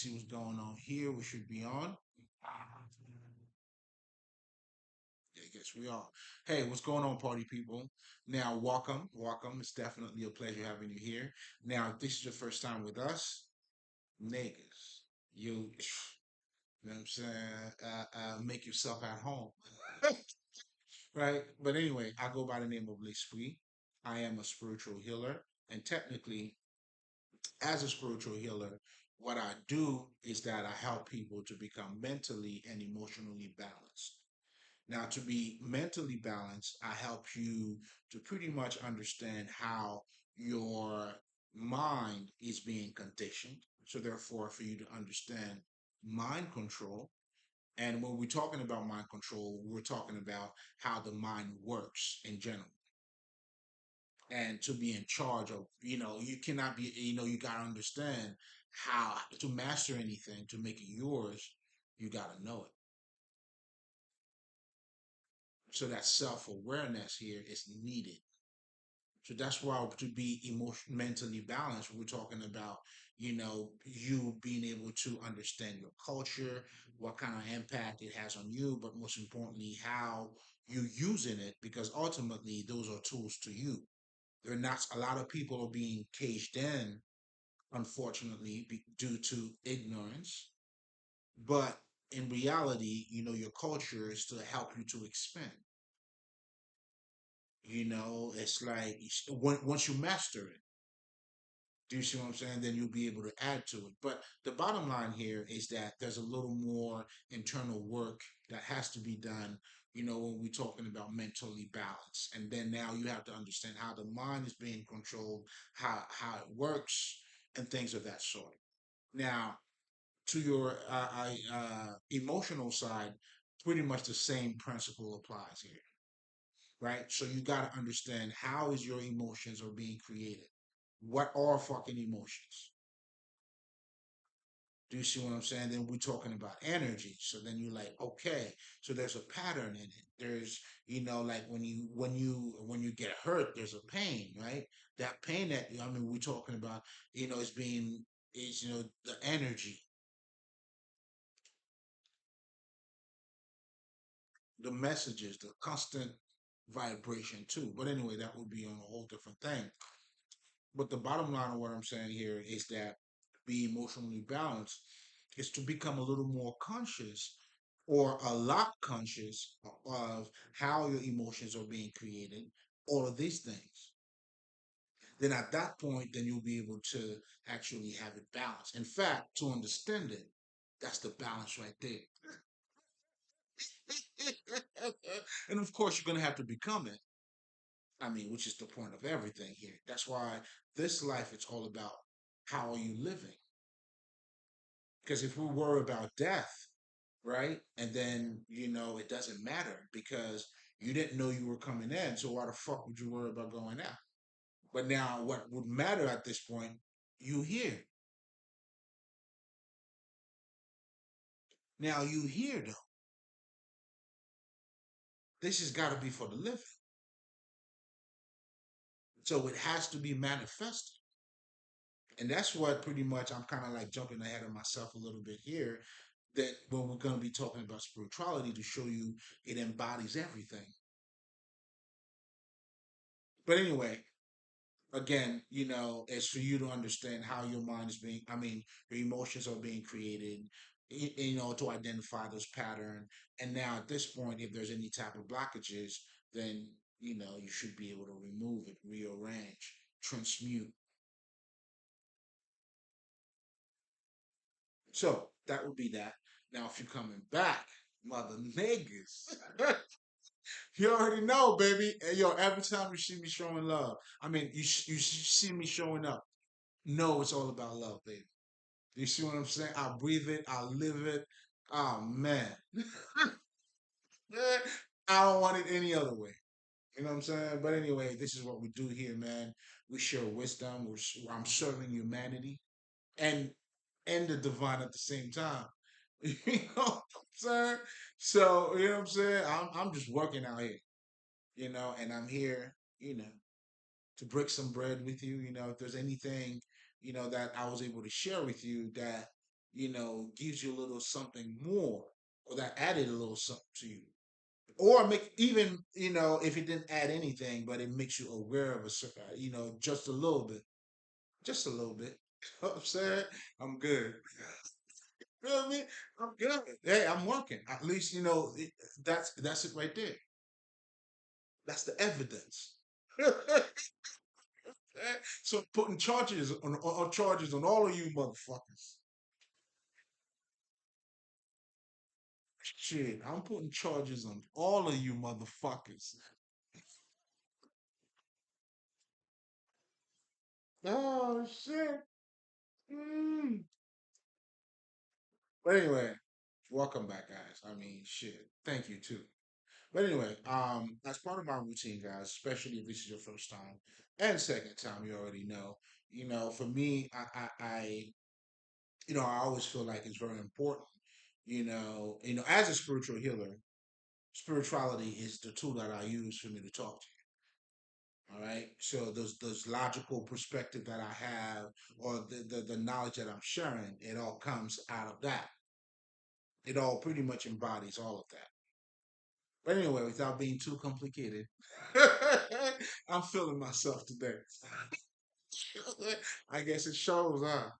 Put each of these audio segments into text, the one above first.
see what's going on here. We should be on. Yeah, I guess we are. Hey, what's going on, party people? Now, welcome, welcome. It's definitely a pleasure having you here. Now, if this is your first time with us, niggas, you know what I'm saying? Make yourself at home, right? But anyway, I go by the name of L'Esprit. I am a spiritual healer, and technically, as a spiritual healer, what I do is that I help people to become mentally and emotionally balanced. Now, to be mentally balanced, I help you to pretty much understand how your mind is being conditioned. So, therefore, for you to understand mind control. And when we're talking about mind control, we're talking about how the mind works in general. And to be in charge of, you cannot be, you got to understand how to master anything, to make it yours, you got to know it. So that self-awareness here is needed. So that's why to be mentally balanced, we're talking about, you being able to understand your culture, what kind of impact it has on you, but most importantly, how you using it, because ultimately those are tools to you. They're not, a lot of people are being caged in, unfortunately, due to ignorance. But in reality, your culture is to help you to expand. It's like once you master it, do you see what I'm saying? Then you'll be able to add to it. But the bottom line here is that there's a little more internal work that has to be done, when we're talking about mentally balance. And then now you have to understand how the mind is being controlled, how it works, and things of that sort. Now, to your emotional side, pretty much the same principle applies here, right? So you got to understand how is your emotions are being created. What are fucking emotions? Do you see what I'm saying? Then we're talking about energy. So then you're like, okay, so there's a pattern in it. There's, like when you get hurt, there's a pain, right? That pain that I mean, we're talking about, is the energy, the messages, the constant vibration too. But anyway, that would be on a whole different thing. But the bottom line of what I'm saying here is that be emotionally balanced is to become a little more conscious or a lot conscious of how your emotions are being created, all of these things. Then at that point, then you'll be able to actually have it balanced. In fact, to understand it, that's the balance right there. And of course, you're going to have to become it. I mean, which is the point of everything here. That's why this life, it's all about how are you living? Because if we worry about death, right? And then, it doesn't matter because you didn't know you were coming in. So why the fuck would you worry about going out? But now what would matter at this point, you here. Now you here though. This has got to be for the living. So it has to be manifested. And that's what pretty much I'm kind of like jumping ahead of myself a little bit here. That when we're going to be talking about spirituality to show you it embodies everything. But anyway, again, it's for you to understand how your mind is being, I mean, your emotions are being created, to identify those patterns. And now at this point, if there's any type of blockages, then, you should be able to remove it, rearrange, transmute. So that would be that. Now, if you're coming back, mother niggas, you already know, baby. And yo, every time you see me showing love, I mean, you see me showing up. No, it's all about love, baby. You see what I'm saying? I breathe it, I live it. Oh man. I don't want it any other way. You know what I'm saying? But anyway, this is what we do here, man. We share wisdom. I'm serving humanity and the divine at the same time. You know what I'm saying? So you know what I'm saying? I'm just working out here, and I'm here, to break some bread with you. If there's anything, that I was able to share with you that gives you a little something more, or that added a little something to you, or make even if it didn't add anything, but it makes you aware of just a little bit, just a little bit. You know what I'm saying? I'm good. You know what I mean? I'm good. Hey, I'm working. At least that's it right there. That's the evidence. So putting charges on all of you motherfuckers. Shit, I'm putting charges on all of you motherfuckers. Oh shit. Mm. But anyway, welcome back, guys. I mean, shit. Thank you too. But anyway, as part of my routine, guys, especially if this is your first time and second time, you already know. For me, I always feel like it's very important. As a spiritual healer, spirituality is the tool that I use for me to talk to you. All right. So those logical perspective that I have, or the knowledge that I'm sharing, it all comes out of that. It all pretty much embodies all of that. But anyway, without being too complicated, I'm feeling myself today. I guess it shows, huh?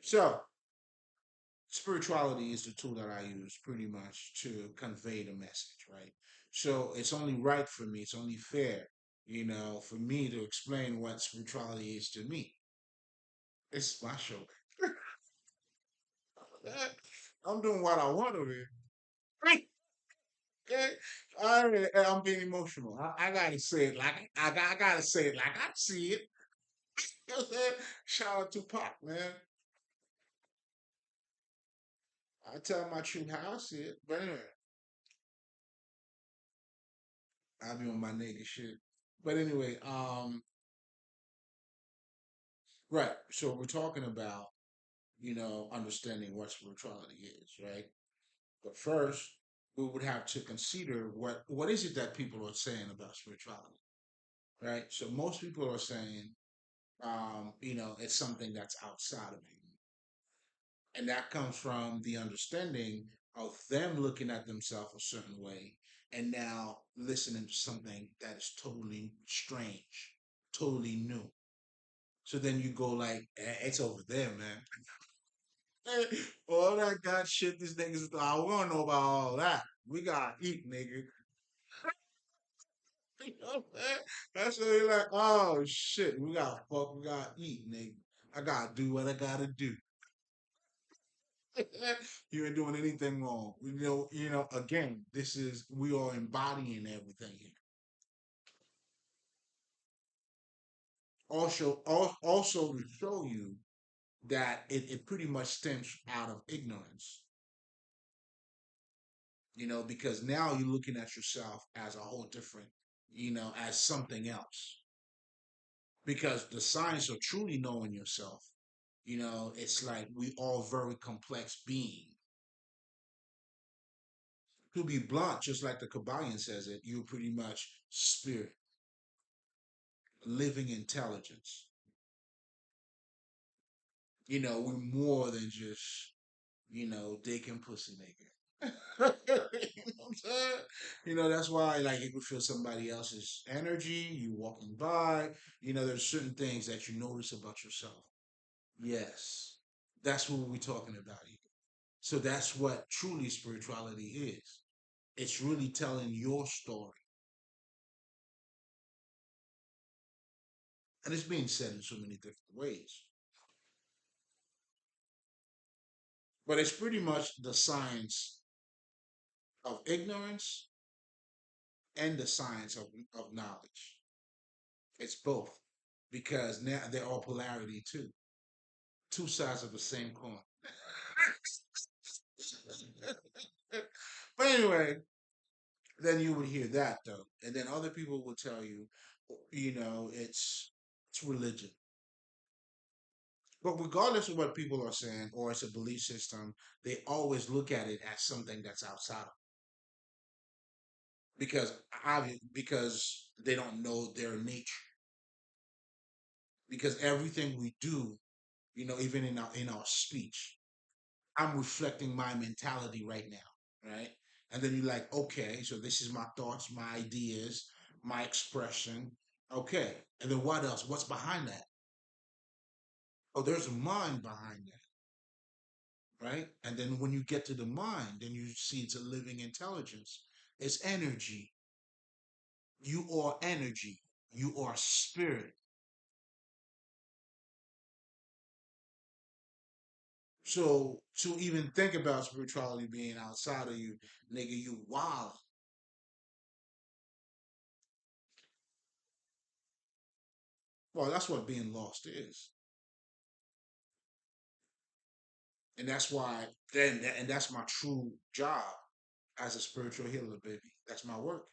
So, spirituality is the tool that I use pretty much to convey the message, right? So, it's only right for me, it's only fair, for me to explain what spirituality is to me. It's my show. I'm doing what I want over here. Okay, I'm being emotional. I gotta say it like I gotta say it like I see it. You know what I'm saying? Shout out to Pac, man. I tell my truth how I see it. But anyway, I be on my nigga shit. But anyway, right. So we're talking about, understanding what spirituality is, right? But first, we would have to consider what is it that people are saying about spirituality, right? So most people are saying, it's something that's outside of you. And that comes from the understanding of them looking at themselves a certain way and now listening to something that is totally strange, totally new. So then you go like, it's over there, man. All that God shit, these niggas, I want to know about all that. We gotta eat, nigga. You know what I'm saying? That's what they like, oh shit, we gotta eat, nigga. I gotta do what I gotta do. You ain't doing anything wrong. Again, we are embodying everything here. Also to show you that it pretty much stems out of ignorance, because now you're looking at yourself as a whole different, as something else. Because the science of truly knowing yourself, it's like we all very complex being. To be blunt, just like the Kabbalion says it, you're pretty much spirit, living intelligence. We're more than just, dick and pussy nigga. You know what I'm saying? That's why like you could feel somebody else's energy, you walking by, there's certain things that you notice about yourself. Yes. That's what we're talking about here. So that's what truly spirituality is. It's really telling your story. And it's being said in so many different ways. But it's pretty much the science of ignorance and the science of knowledge. It's both. Because now they're all polarity too. Two sides of the same coin. But anyway, then you would hear that though. And then other people will tell you, it's religion. But regardless of what people are saying or it's a belief system, they always look at it as something that's outside of because because they don't know their nature. Because everything we do even in our speech. I'm reflecting my mentality right now, right? And then you're like, okay, so this is my thoughts, my ideas, my expression. Okay. And then what else? What's behind that? Oh, there's a mind behind that, right? And then when you get to the mind, then you see it's a living intelligence. It's energy. You are energy. You are spirit. So to even think about spirituality being outside of you, nigga, you wild. Well, that's what being lost is. And that's why and that's my true job as a spiritual healer, baby. That's my work.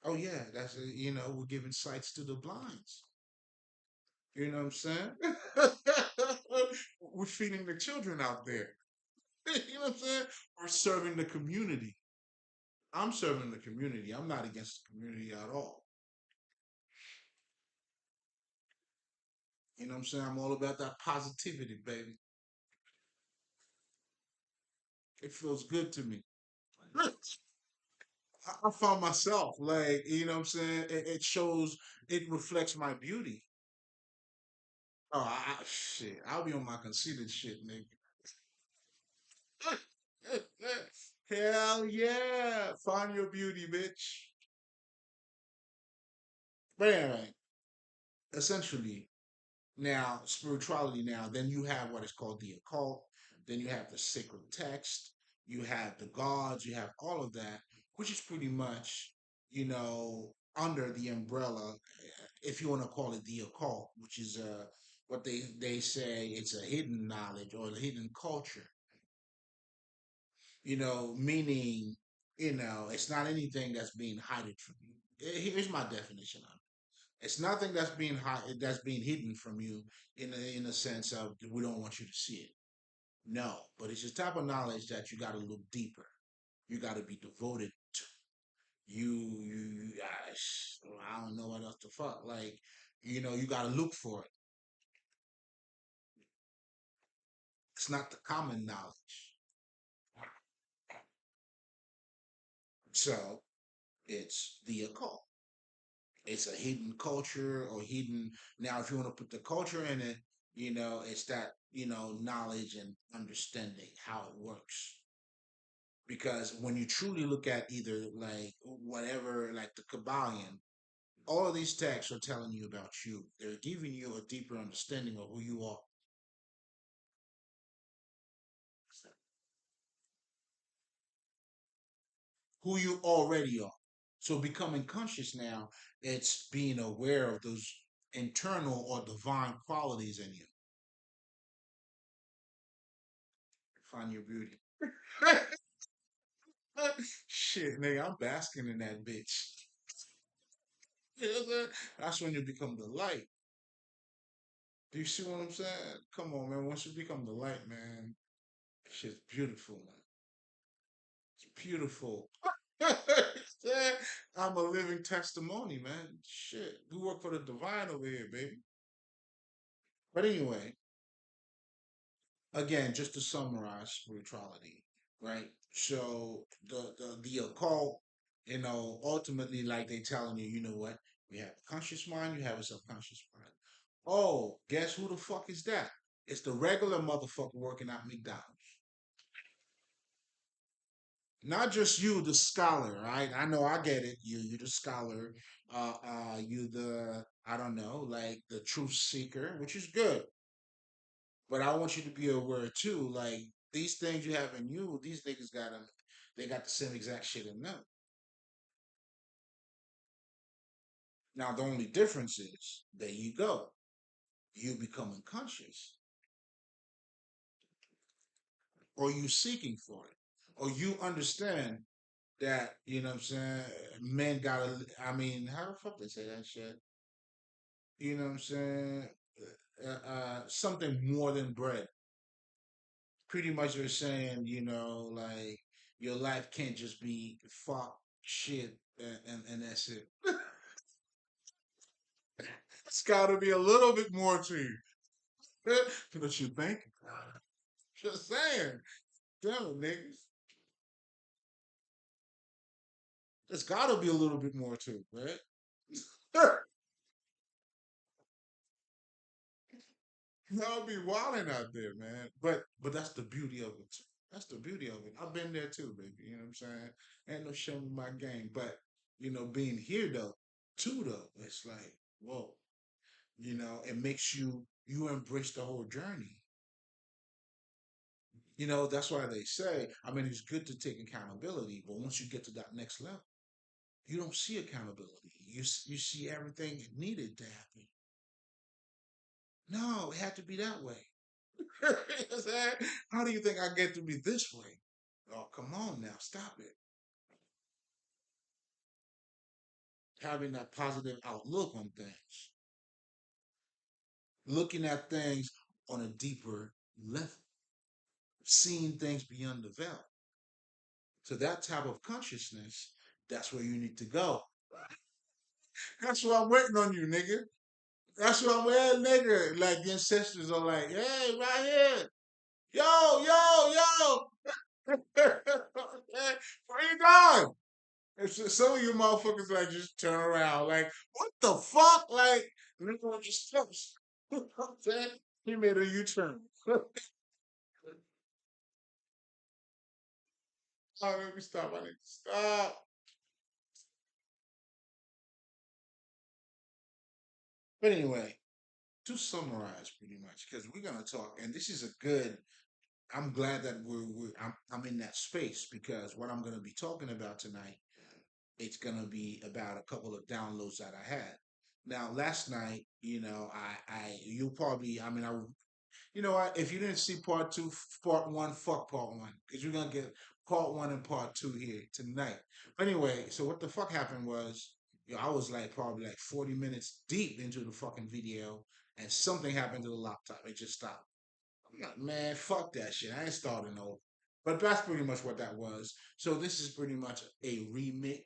Oh yeah, we're giving sights to the blinds. You know what I'm saying? We're feeding the children out there. You know what I'm saying? We're serving the community. I'm serving the community. I'm not against the community at all. You know what I'm saying? I'm all about that positivity, baby. It feels good to me. I found myself like, you know what I'm saying? It shows, it reflects my beauty. Oh, shit. I'll be on my conceited shit, nigga. Hell yeah. Find your beauty, bitch. But anyway, essentially, now spirituality now, then you have what is called the occult, then you have the sacred text, you have the gods, you have all of that, which is pretty much, under the umbrella, if you want to call it the occult, which is what they say it's a hidden knowledge or a hidden culture, meaning, it's not anything that's being hidden from you. Here's my definition of it. It's nothing that's being hidden from you in a sense of we don't want you to see it. No, but it's just type of knowledge that you got to look deeper. You got to be devoted to. I don't know what else to fuck. Like, you got to look for it. It's not the common knowledge. So it's the occult. It's a hidden culture or hidden. Now, if you want to put the culture in it, it's that, knowledge and understanding how it works. Because when you truly look at either like whatever, like the Kabbalion, all of these texts are telling you about you. They're giving you a deeper understanding of who you are, who you already are. So becoming conscious now, it's being aware of those internal or divine qualities in you. Find your beauty. Shit, nigga, I'm basking in that bitch. You know what I'm saying? That's when you become the light. Do you see what I'm saying? Come on, man. Once you become the light, man, shit's beautiful, man. It's beautiful. Yeah, I'm a living testimony, man. Shit. We work for the divine over here, baby. But anyway, again, just to summarize spirituality, right? So the occult, ultimately, like they telling you, you know what? We have a conscious mind, you have a subconscious mind. Oh, guess who the fuck is that? It's the regular motherfucker working at McDonald's. Not just you, the scholar, right? I know I get it. You the scholar. You the I don't know, like the truth seeker, which is good. But I want you to be aware too, like these things you have in you, these niggas got them. They got the same exact shit in them. Now the only difference is there you go. You becoming conscious, or you seeking for it, or you understand that what I'm saying. Men gotta. I mean, how the fuck they say that shit? You know what I'm saying? Something more than bread. Pretty much they're saying, like your life can't just be fuck shit and that's it. It's got to be a little bit more to you. What you think? Just saying. Damn it, niggas. There's got to be a little bit more too, right? Y'all be wilding out there, man. But that's the beauty of it. That's the beauty of it. I've been there too, baby. You know what I'm saying? Ain't no shame in my game. But being here though, too though, it's like, whoa. It makes you embrace the whole journey. That's why they say, I mean, it's good to take accountability, but once you get to that next level, you don't see accountability. You see everything needed to happen. No, it had to be that way. You know what I'm saying? How do you think I get to be this way? Oh, come on now, stop it. Having that positive outlook on things, looking at things on a deeper level, seeing things beyond the veil. So that type of consciousness, that's where you need to go. That's why I'm waiting on you, nigga. That's why I'm waiting, nigga. Like the ancestors are like, hey, right here. Yo, yo, yo. Where you going? Some of you motherfuckers like just turn around, like, what the fuck? Like, nigga just steps. You know what I'm saying? He made a U-turn. Oh, let me stop. I need to stop. But anyway, to summarize pretty much, because we're gonna talk, and this is a good. I'm glad that I'm in that space because what I'm gonna be talking about tonight, it's gonna be about a couple of downloads that I had. Now, last night, you probably, I mean, you know what? If you didn't see part two, part one, fuck part one, because you're gonna get part one and part two here tonight. But anyway, so what the fuck happened was, I was like probably like 40 minutes deep into the fucking video, and something happened to the laptop. It just stopped. I'm like, man, fuck that shit. I ain't starting over. But that's pretty much what that was. So this is pretty much a remix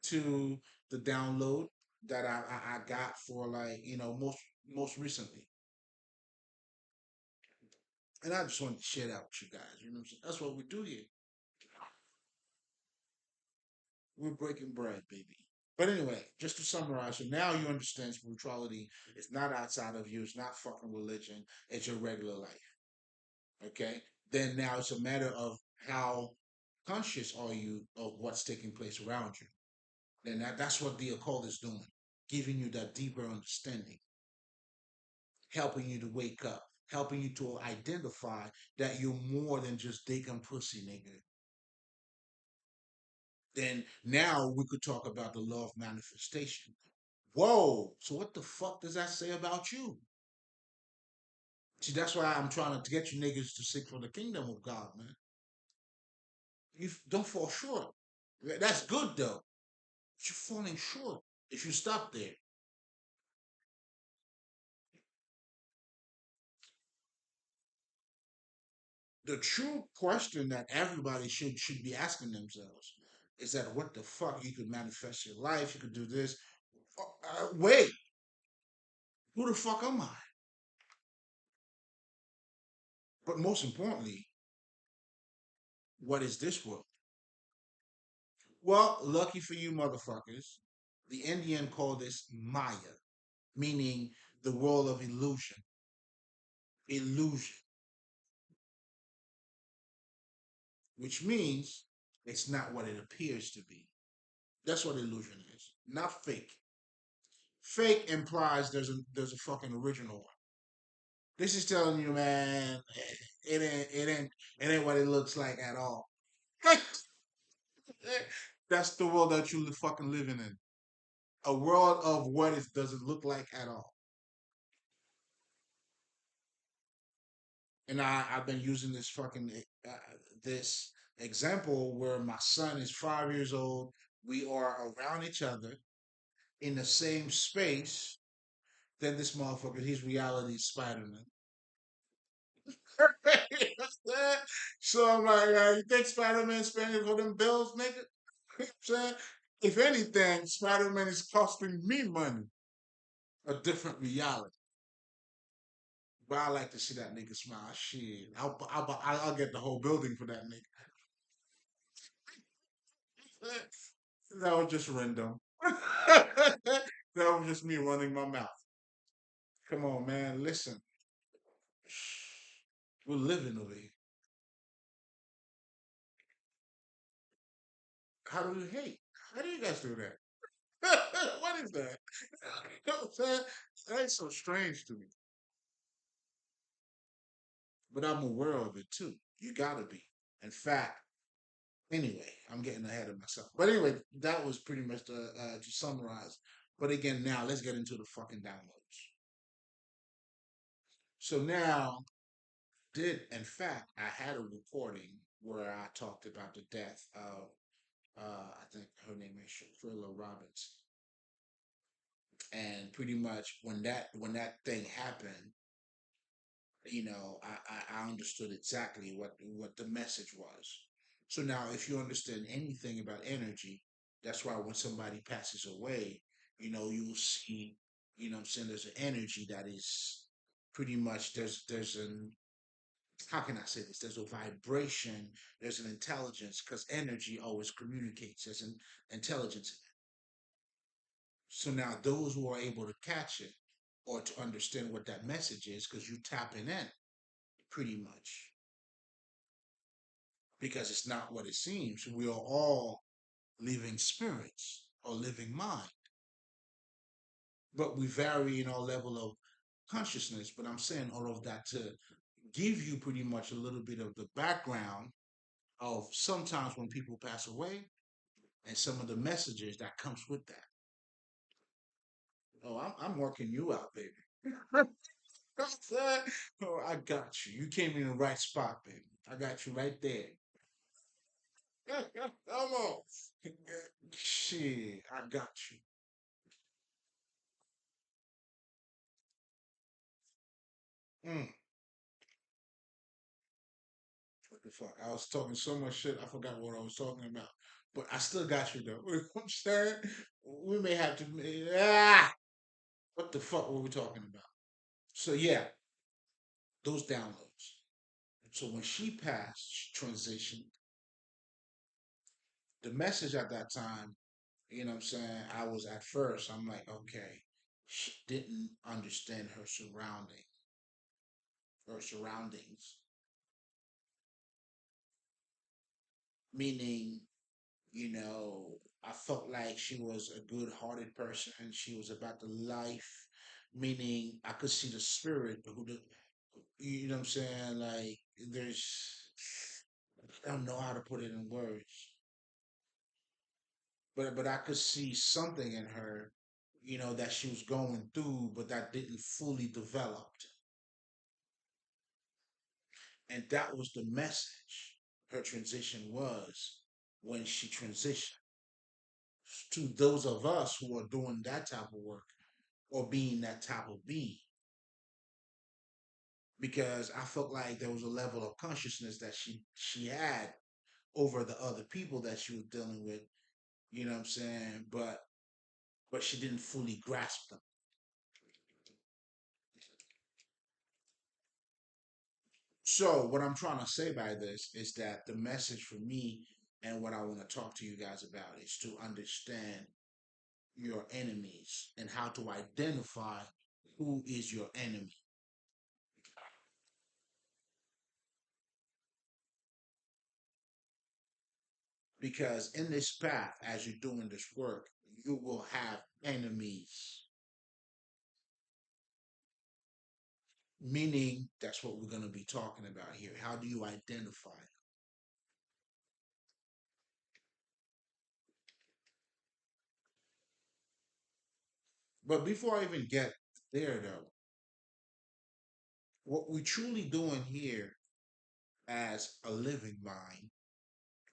to the download that I got for like most recently. And I just wanted to share that with you guys. You know what I'm saying? That's what we do here. We're breaking bread, baby. But anyway, just to summarize, so now you understand spirituality is not outside of you. It's not fucking religion. It's your regular life. Okay? Then now it's a matter of how conscious are you of what's taking place around you. And that's what the occult is doing, giving you that deeper understanding, helping you to wake up, helping you to identify that you're more than just dick and pussy, nigga. Then now we could talk about the law of manifestation. Whoa! So what the fuck does that say about you? See, that's why I'm trying to get you niggas to seek for the kingdom of God, man. You don't fall short. That's good though. But you're falling short if you stop there. The true question that everybody should be asking themselves is that what the fuck you could manifest your life, you could do this. Wait, who the fuck am I? But most importantly, what is this world? Well, lucky for you motherfuckers, the Indian called this Maya, meaning the world of illusion. Illusion, which means it's not what it appears to be. That's what illusion is, not fake. Fake implies there's a fucking original one. This is telling you, man, it ain't what it looks like at all. That's the world that you fucking living in. A world of what it doesn't look like at all. And I've been using this fucking this example where my son is 5 years old. We are around each other in the same space. Then this motherfucker, his reality is Spider Man. So I'm like, you think Spider Man's paying for them bills, nigga? Saying, if anything, Spider Man is costing me money. A different reality. But I like to see that nigga smile. Shit, I'll get the whole building for that nigga. That was just random. That was just me running my mouth. Come on, man. Listen, we're living over here. How do you hate? How do you guys do that? What is that? You know what I'm saying? That's so strange to me. But I'm aware of it too. You gotta be. In fact, anyway, I'm getting ahead of myself. But anyway, that was pretty much to summarize. But again, now let's get into the fucking downloads. So now, did in fact, I had a recording where I talked about the death of, I think her name is Shaquilla Roberts, and pretty much when that thing happened, I understood exactly what the message was. So now, if you understand anything about energy, that's why when somebody passes away, you'll see, I'm saying, there's an energy that is pretty much there's an how can I say this? There's a vibration, there's an intelligence, because energy always communicates. There's an intelligence. So now those who are able to catch it or to understand what that message is, because you tapping in pretty much, because it's not what it seems. We are all living spirits or living mind, but we vary in our level of consciousness. But I'm saying all of that to give you pretty much a little bit of the background of sometimes when people pass away and some of the messages that comes with that. Oh, I'm working you out, baby. Oh, I got you. You came in the right spot, baby. I got you right there. Come on. Shit, I got you. Mm. What the fuck? I was talking so much shit, I forgot what I was talking about. But I still got you though. You know what I'm saying? We may have to. What the fuck were we talking about? So yeah, those downloads. So when she passed, she transitioned. The message at that time, what I'm saying, I was at first, I'm like, okay, she didn't understand her surroundings, meaning, I felt like she was a good-hearted person. She was about the life, meaning I could see the spirit who the, you know what I'm saying? Like I don't know how to put it in words, but I could see something in her, that she was going through, but that didn't fully developed, and that was the message. Her transition was when she transitioned to those of us who are doing that type of work or being that type of being, because I felt like there was a level of consciousness that she had over the other people that she was dealing with, what I'm saying, but she didn't fully grasp them. So what I'm trying to say by this is that the message for me and what I want to talk to you guys about is to understand your enemies and how to identify who is your enemy. Because in this path, as you're doing this work, you will have enemies. Meaning, that's what we're going to be talking about here. How do you identify? But before I even get there, though, what we're truly doing here as a living mind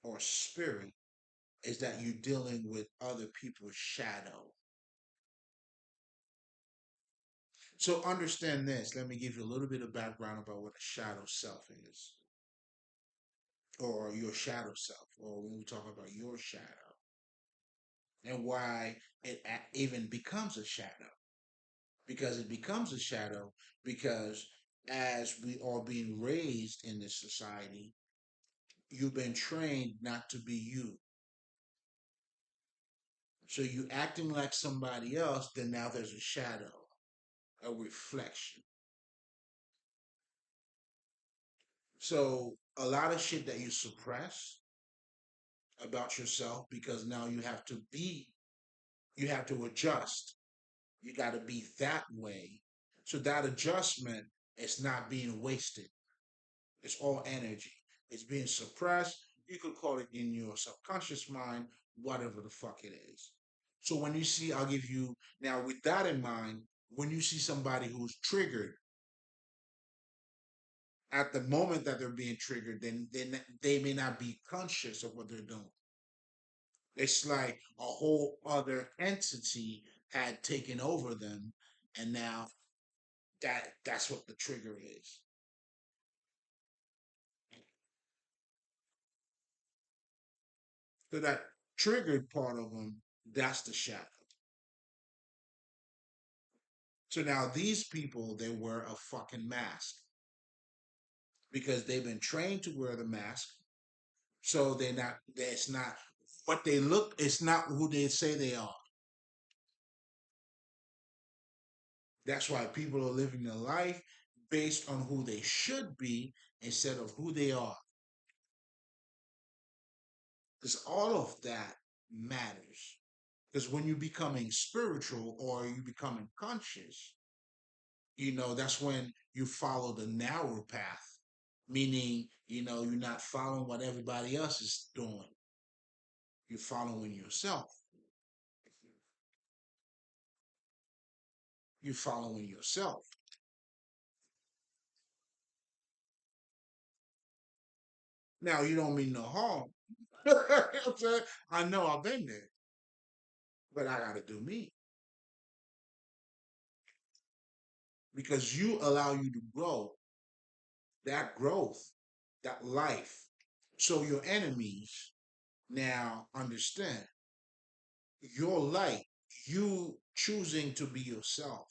or spirit is that you're dealing with other people's shadow. So understand this. Let me give you a little bit of background about what a shadow self is, or your shadow self, or when we talk about your shadow, and why it even becomes a shadow. Because it becomes a shadow because as we are being raised in this society, you've been trained not to be you. So you acting like somebody else, then now there's a shadow, a reflection. So a lot of shit that you suppress about yourself because now you have to adjust. You got to be that way. So that adjustment is not being wasted. It's all energy. It's being suppressed. You could call it in your subconscious mind, whatever the fuck it is. So when you see, I'll give you now with that in mind, when you see somebody who's triggered at the moment that they're being triggered, then they may not be conscious of what they're doing. It's like a whole other entity had taken over them, and now that's what the trigger is. So that triggered part of them, that's the shadow. So now these people, they wear a fucking mask because they've been trained to wear the mask. So they're not, it's not what they look, it's not who they say they are. That's why people are living their life based on who they should be instead of who they are. Because all of that matters. Because when you're becoming spiritual or you becoming conscious, that's when you follow the narrow path, meaning, you're not following what everybody else is doing. You're following yourself. You're following yourself. Now, you don't mean no harm. You know what I'm saying? I know I've been there, but I got to do me because you allow you to grow that growth, that life. So your enemies now understand your light, you choosing to be yourself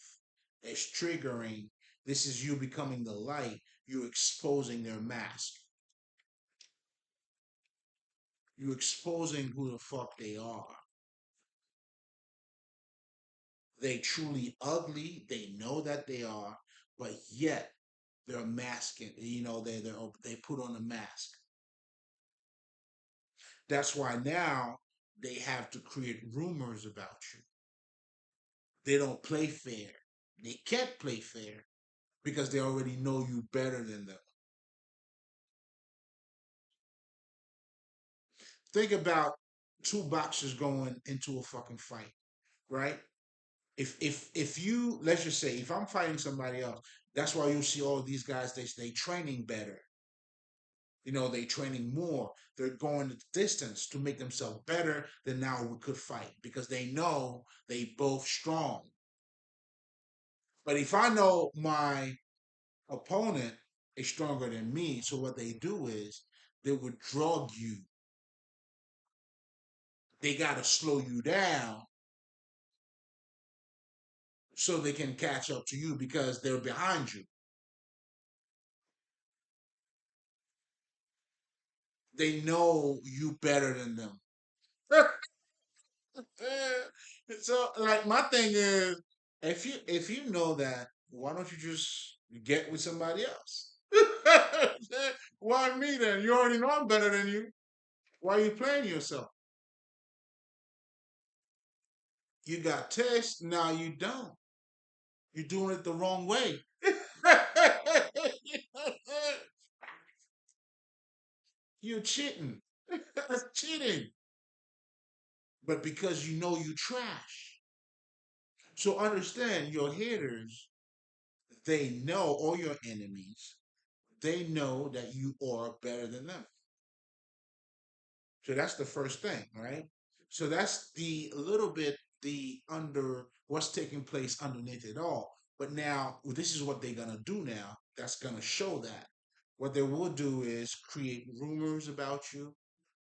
is triggering. This is you becoming the light. You exposing their mask. You exposing who the fuck they are. They truly ugly. They know that they are, but yet they're masking. They put on a mask. That's why now they have to create rumors about you. They don't play fair. They can't play fair because they already know you better than them. Think about two boxers going into a fucking fight, right? If you let's just say if I'm fighting somebody else, that's why you see all these guys they training better. They training more. They're going the distance to make themselves better than now we could fight because they know they both strong. But if I know my opponent is stronger than me, so what they do is they would drug you. They gotta slow you down so they can catch up to you because they're behind you. They know you better than them. So like my thing is if you know that, why don't you just get with somebody else? Why me then? You already know I'm better than you. Why are you playing yourself? You got tests, now you don't. You're doing it the wrong way. You're cheating. That's cheating. But because you know you trash. So understand your haters, they know, or your enemies, they know that you are better than them. So that's the first thing, right? So that's the little bit the under what's taking place underneath it all. But now this is what they're gonna do now. That's gonna show that. What they will do is create rumors about you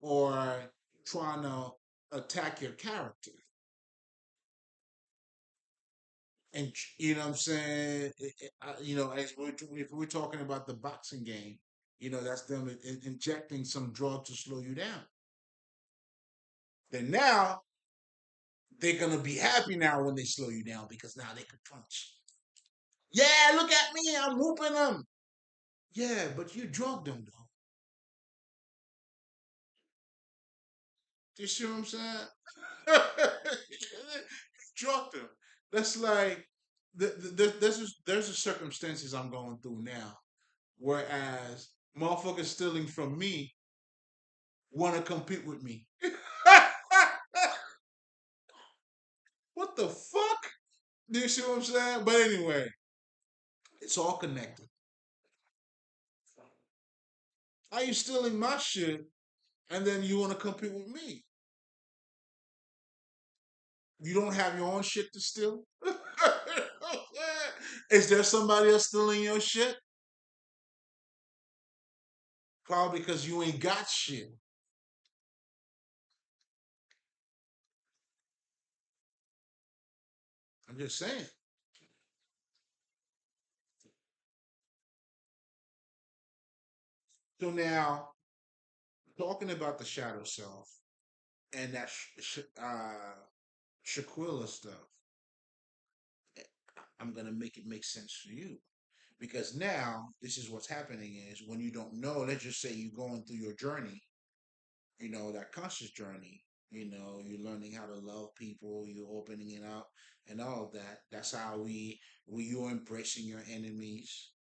or trying to attack your character. And you know what I'm saying? You know, as if we're talking about the boxing game, you know, that's them injecting some drug to slow you down. Then now they're gonna be happy now when they slow you down because now they can punch. Yeah, look at me, I'm whooping them. Yeah, but you drugged them though. You see what I'm saying? You drugged them. That's like there's a circumstances I'm going through now, whereas motherfuckers stealing from me want to compete with me. What the fuck? Do you see what I'm saying? But anyway, it's all connected. How you stealing my shit and then you want to compete with me? You don't have your own shit to steal? Is there somebody else stealing your shit? Probably because you ain't got shit. I'm just saying. So now, talking about the shadow self and that Shaquilla stuff, I'm gonna make it make sense to you. Because now this is what's happening is when you don't know, let's just say you're going through your journey, you know, that conscious journey, you know, you're learning how to love people, you're opening it up and all of that. That's how you're embracing your enemies.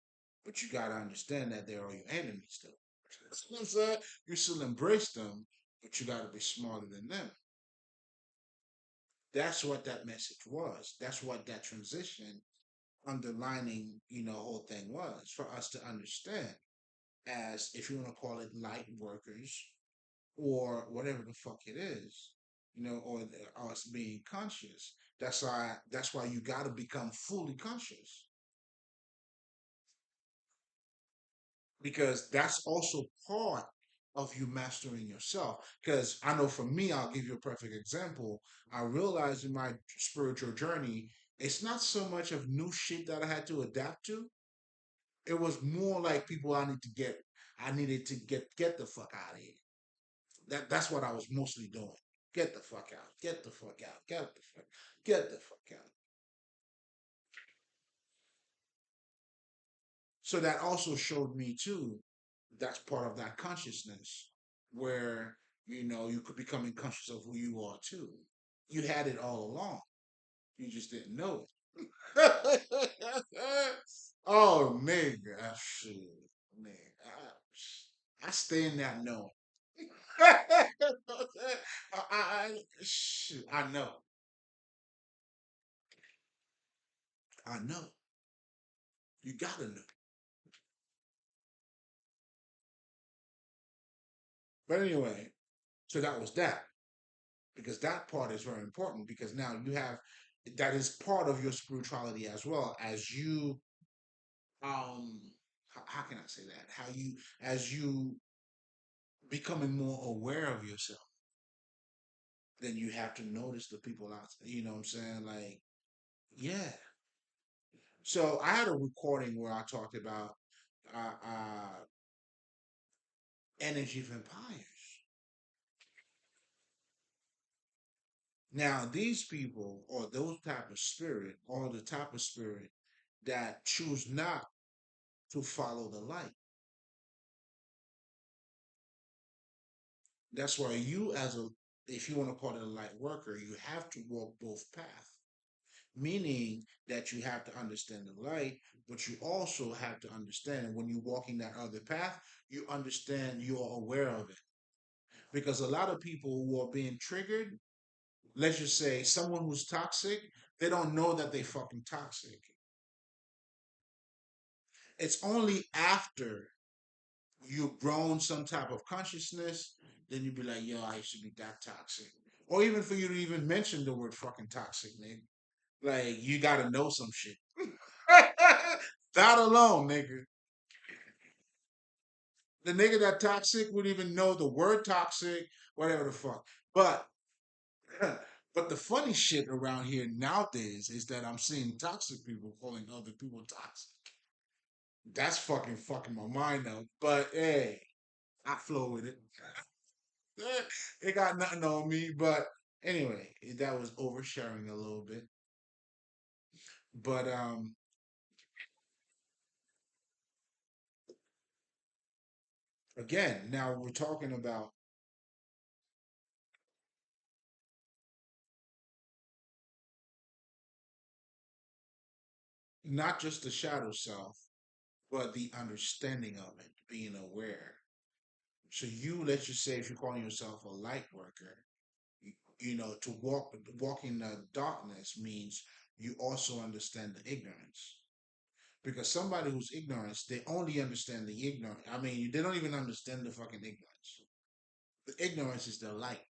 But you gotta understand that they are your enemies though. That's what I'm saying. You still embrace them, but you gotta be smarter than them. That's what that message was. That's what that transition underlining, you know, whole thing was for us to understand as if you want to call it light workers or whatever the fuck it is, you know, or us being conscious. That's why you got to become fully conscious because that's also part of you mastering yourself. Because I know for me, I'll give you a perfect example. I realized in my spiritual journey, it's not so much of new shit that I had to adapt to. It was more like people I needed to get the fuck out of here. That's what I was mostly doing. Get the fuck out. Get the fuck out. Get the fuck out. So that also showed me too. That's part of that consciousness where you know you could becoming conscious of who you are too. You had it all along. You just didn't know it. Oh nigga, shit, nigga, I stay in that knowing. Shit, I know, I know. You gotta know. But anyway, so that was that because that part is very important because now you have that is part of your spirituality as well as you how can I say that? How you as you becoming more aware of yourself, then you have to notice the people out there. You know what I'm saying? Like, yeah. So I had a recording where I talked about energy vampires. Now, these people or those type of spirit or the type of spirit that choose not to follow the light. That's why you as a if you want to call it a light worker, you have to walk both paths. Meaning that you have to understand the light, but you also have to understand when you're walking that other path, you understand you're aware of it. Because a lot of people who are being triggered, let's just say someone who's toxic, they don't know that they fucking toxic. It's only after you've grown some type of consciousness, then you be like, yo, I used to be that toxic. Or even for you to even mention the word fucking toxic, nigga. Like, you gotta know some shit. That alone, nigga. The nigga that toxic would even know the word toxic, whatever the fuck. But But the funny shit around here nowadays is that I'm seeing toxic people calling other people toxic. That's fucking my mind up. But hey, I flow with it. It got nothing on me. But anyway, that was oversharing a little bit. But again, now we're talking about not just the shadow self, but the understanding of it, being aware. So you, let's just say, if you're calling yourself a light worker, you, you know, to walk in the darkness means you also understand the ignorance. Because somebody who's ignorant, they only understand the ignorant. I mean, they don't even understand the fucking ignorance. The ignorance is their light.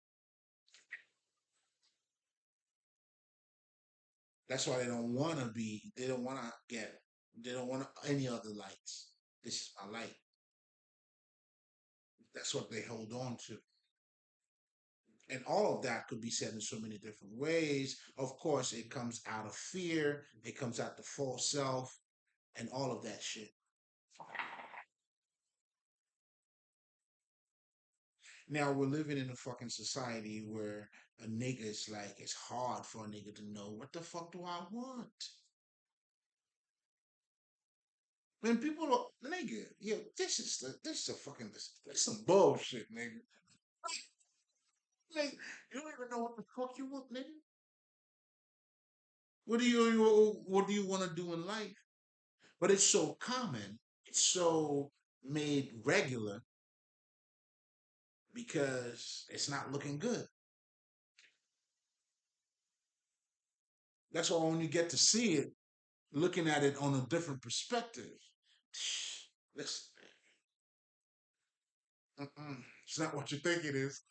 That's why they don't want to be. They don't want to get. They don't want any other lights. This is my light. That's what they hold on to. And all of that could be said in so many different ways. Of course, it comes out of fear. It comes out the false self and all of that shit. Now we're living in a fucking society where a nigga is like it's hard for a nigga to know what the fuck do I want. When people are nigga, yo, this is a fucking this is some bullshit, nigga. Nigga, you don't even know what the fuck you want, nigga. What do you want to do in life? But it's so common, it's so made regular because it's not looking good. That's why when you get to see it, looking at it on a different perspective, listen, it's not what you think it is.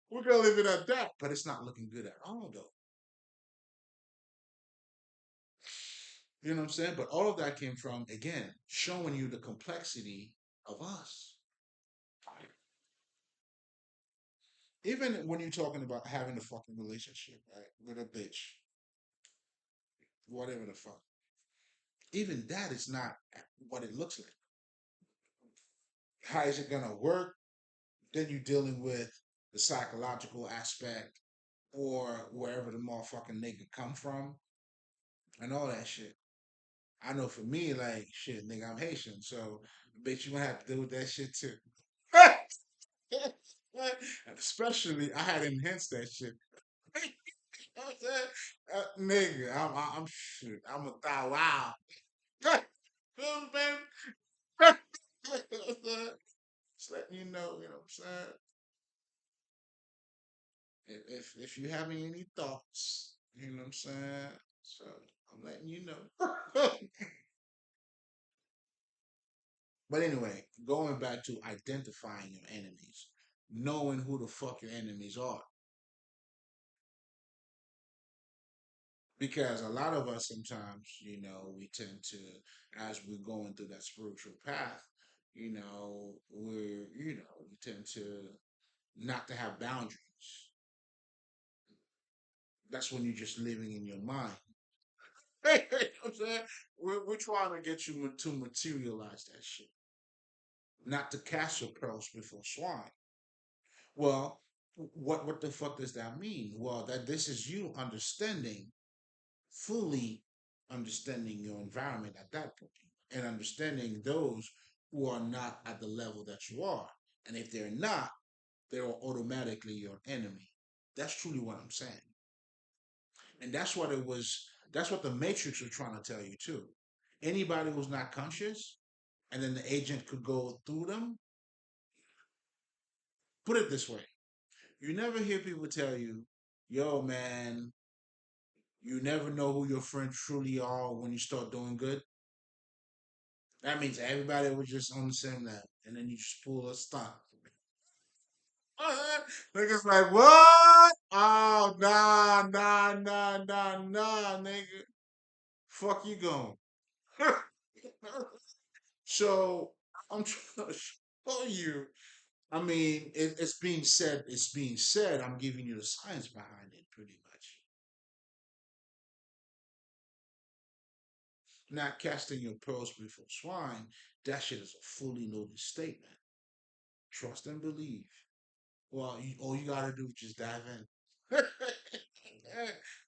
We're gonna leave it at that, but it's not looking good at all, though. You know what I'm saying? But all of that came from again showing you the complexity of us. Even when you're talking about having a fucking relationship, right, with a bitch, whatever the fuck, even that is not what it looks like. How is it gonna work? Then you're dealing with the psychological aspect or wherever the motherfucking nigga come from and all that shit. I know for me, like shit, nigga, I'm Haitian, so bitch, you gonna have to deal with that shit too. And especially, I had enhanced that shit. You know what I'm saying? Nigga, I'm shit. I'm a thou wow. Feel me, baby? Just letting you know what I'm saying? If you having any thoughts, you know what I'm saying? So I'm letting you know. But anyway, going back to identifying your enemies, knowing who the fuck your enemies are. Because a lot of us sometimes, we tend to, as we're going through that spiritual path, we tend to not to have boundaries. That's when you're just living in your mind. You know what I'm saying? We're trying to get you to materialize that shit, not to cast your pearls before swine. Well, what the fuck does that mean? Well, that this is you understanding, fully understanding your environment at that point, and understanding those who are not at the level that you are. And if they're not, they're automatically your enemy. That's truly what I'm saying. And that's what the Matrix was trying to tell you too. Anybody who's not conscious, and then the agent could go through them. Put it this way: you never hear people tell you, "Yo, man, you never know who your friends truly are when you start doing good." That means everybody was just on the same level, and then you just pull a stunt. Niggas like, what? Oh, nah, nigga. Fuck you going. So I'm trying to show you I mean, it's being said. It's being said. I'm giving you the science behind it, pretty much. Not casting your pearls before swine. That shit is a fully loaded statement. Trust and believe. Well, all you gotta do is just dive in.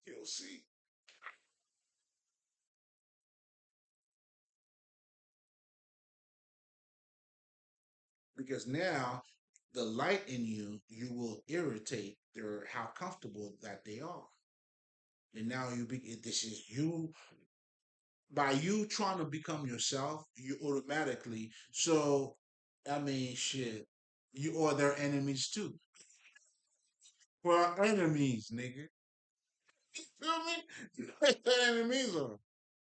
You'll see. Because now the light in you, you will irritate their how comfortable that they are. And now this is you by you trying to become yourself, you automatically I mean shit. You are their enemies too. We're enemies, nigga. Feel me? Their enemies are.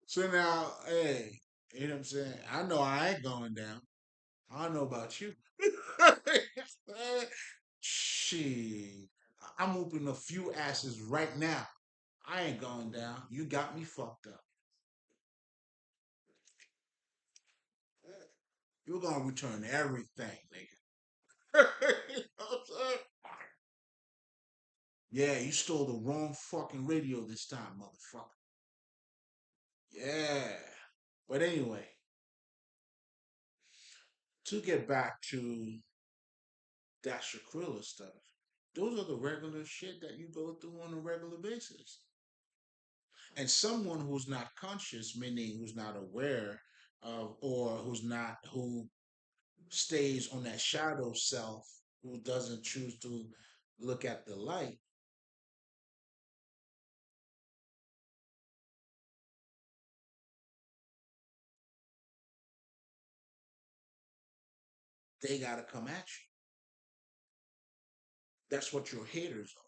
So now, hey, you know what I'm saying? I know I ain't going down. I don't know about you. Shit. I'm whooping a few asses right now. I ain't going down. You got me fucked up. You're gonna return everything, nigga. You know what I'm saying? Yeah, you stole the wrong fucking radio this time, motherfucker. Yeah. But anyway, to get back to that Shakrilla stuff, those are the regular shit that you go through on a regular basis. And someone who's not conscious, meaning who's not aware of, or who stays on that shadow self, who doesn't choose to look at the light, they gotta come at you. That's what your haters are.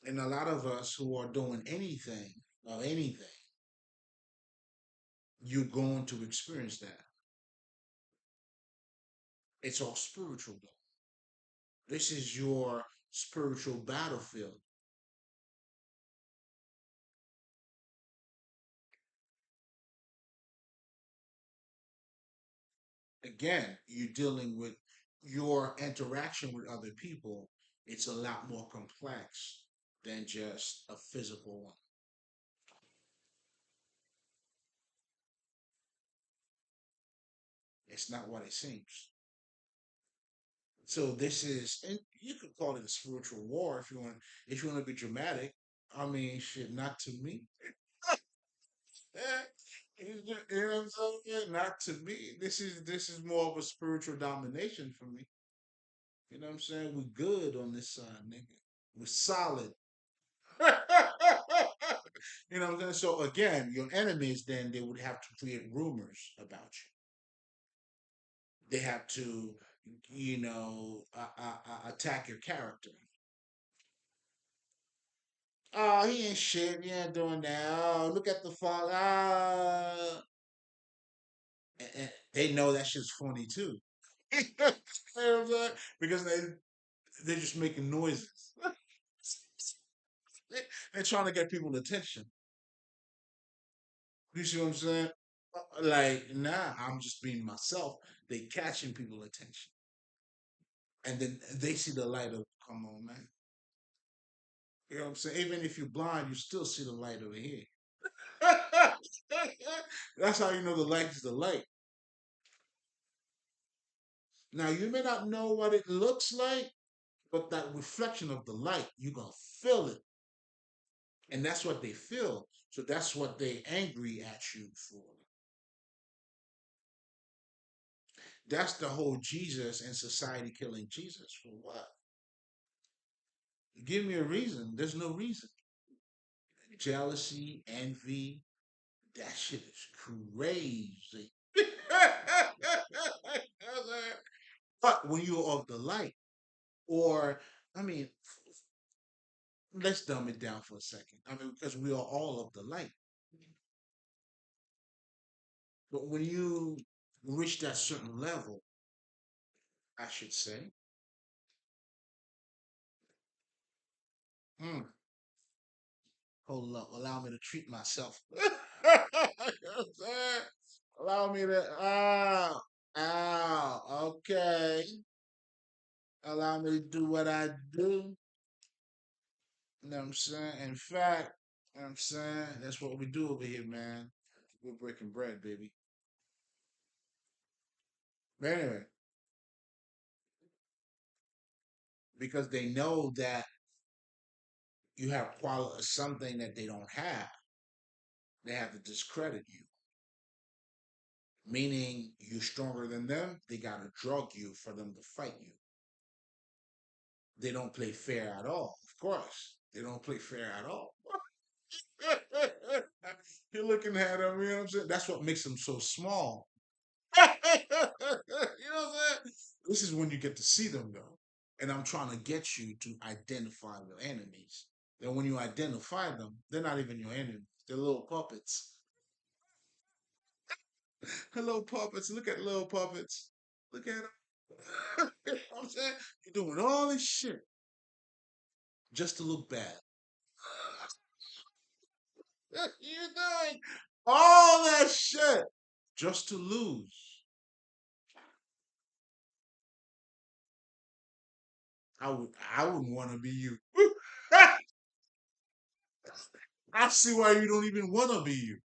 And a lot of us who are doing anything, you're going to experience that. It's all spiritual though. This is your spiritual battlefield. Again, you're dealing with your interaction with other people. It's a lot more complex than just a physical one. It's not what it seems. So this is, and you could call it a spiritual war if you want. If you want to be dramatic, I mean, shit, not to me. You know what I'm saying? Not to me. This is more of a spiritual domination for me. You know what I'm saying? We good on this side, nigga. We're solid. You know what I'm saying? So again, your enemies then they would have to create rumors about you. They have to, attack your character. Oh, he ain't shit. He ain't doing that. Oh, look at the fall. And they know that shit's funny too. You know what I'm saying? Because they're just making noises. They're trying to get people attention. You see what I'm saying? Like, nah, I'm just being myself. They catching people attention. And then they see the light of, come on, man. You know what I'm saying? Even if you're blind, you still see the light over here. That's how you know the light is the light. Now, you may not know what it looks like, but that reflection of the light, you're going to feel it. And that's what they feel. So that's what they angry at you for. That's the whole Jesus and society killing Jesus for what? Give me a reason. There's no reason. Jealousy, envy, that shit is crazy. But when you're of the light, or I mean, let's dumb it down for a second. I mean, because we are all of the light. But when you reach that certain level, I should say, hmm, hold up, allow me to treat myself. You know what I'm saying? Allow me to. Okay. Allow me to do what I do. You know what I'm saying? In fact, you know what I'm saying? That's what we do over here, man. We're breaking bread, baby. But anyway, because they know that you have something that they don't have, they have to discredit you. Meaning you're stronger than them, they gotta drug you for them to fight you. They don't play fair at all. Of course, they don't play fair at all. You're looking at them, you know what I'm saying? That's what makes them so small. You know what I'm saying? This is when you get to see them though. And I'm trying to get you to identify your enemies. Then when you identify them, they're not even your enemies. They're little puppets. Little puppets. Look at little puppets. Look at them. You know what I'm saying? You're doing all this shit just to look bad. You're doing all that shit just to lose. I wouldn't want to be you. I see why you don't even want to be you.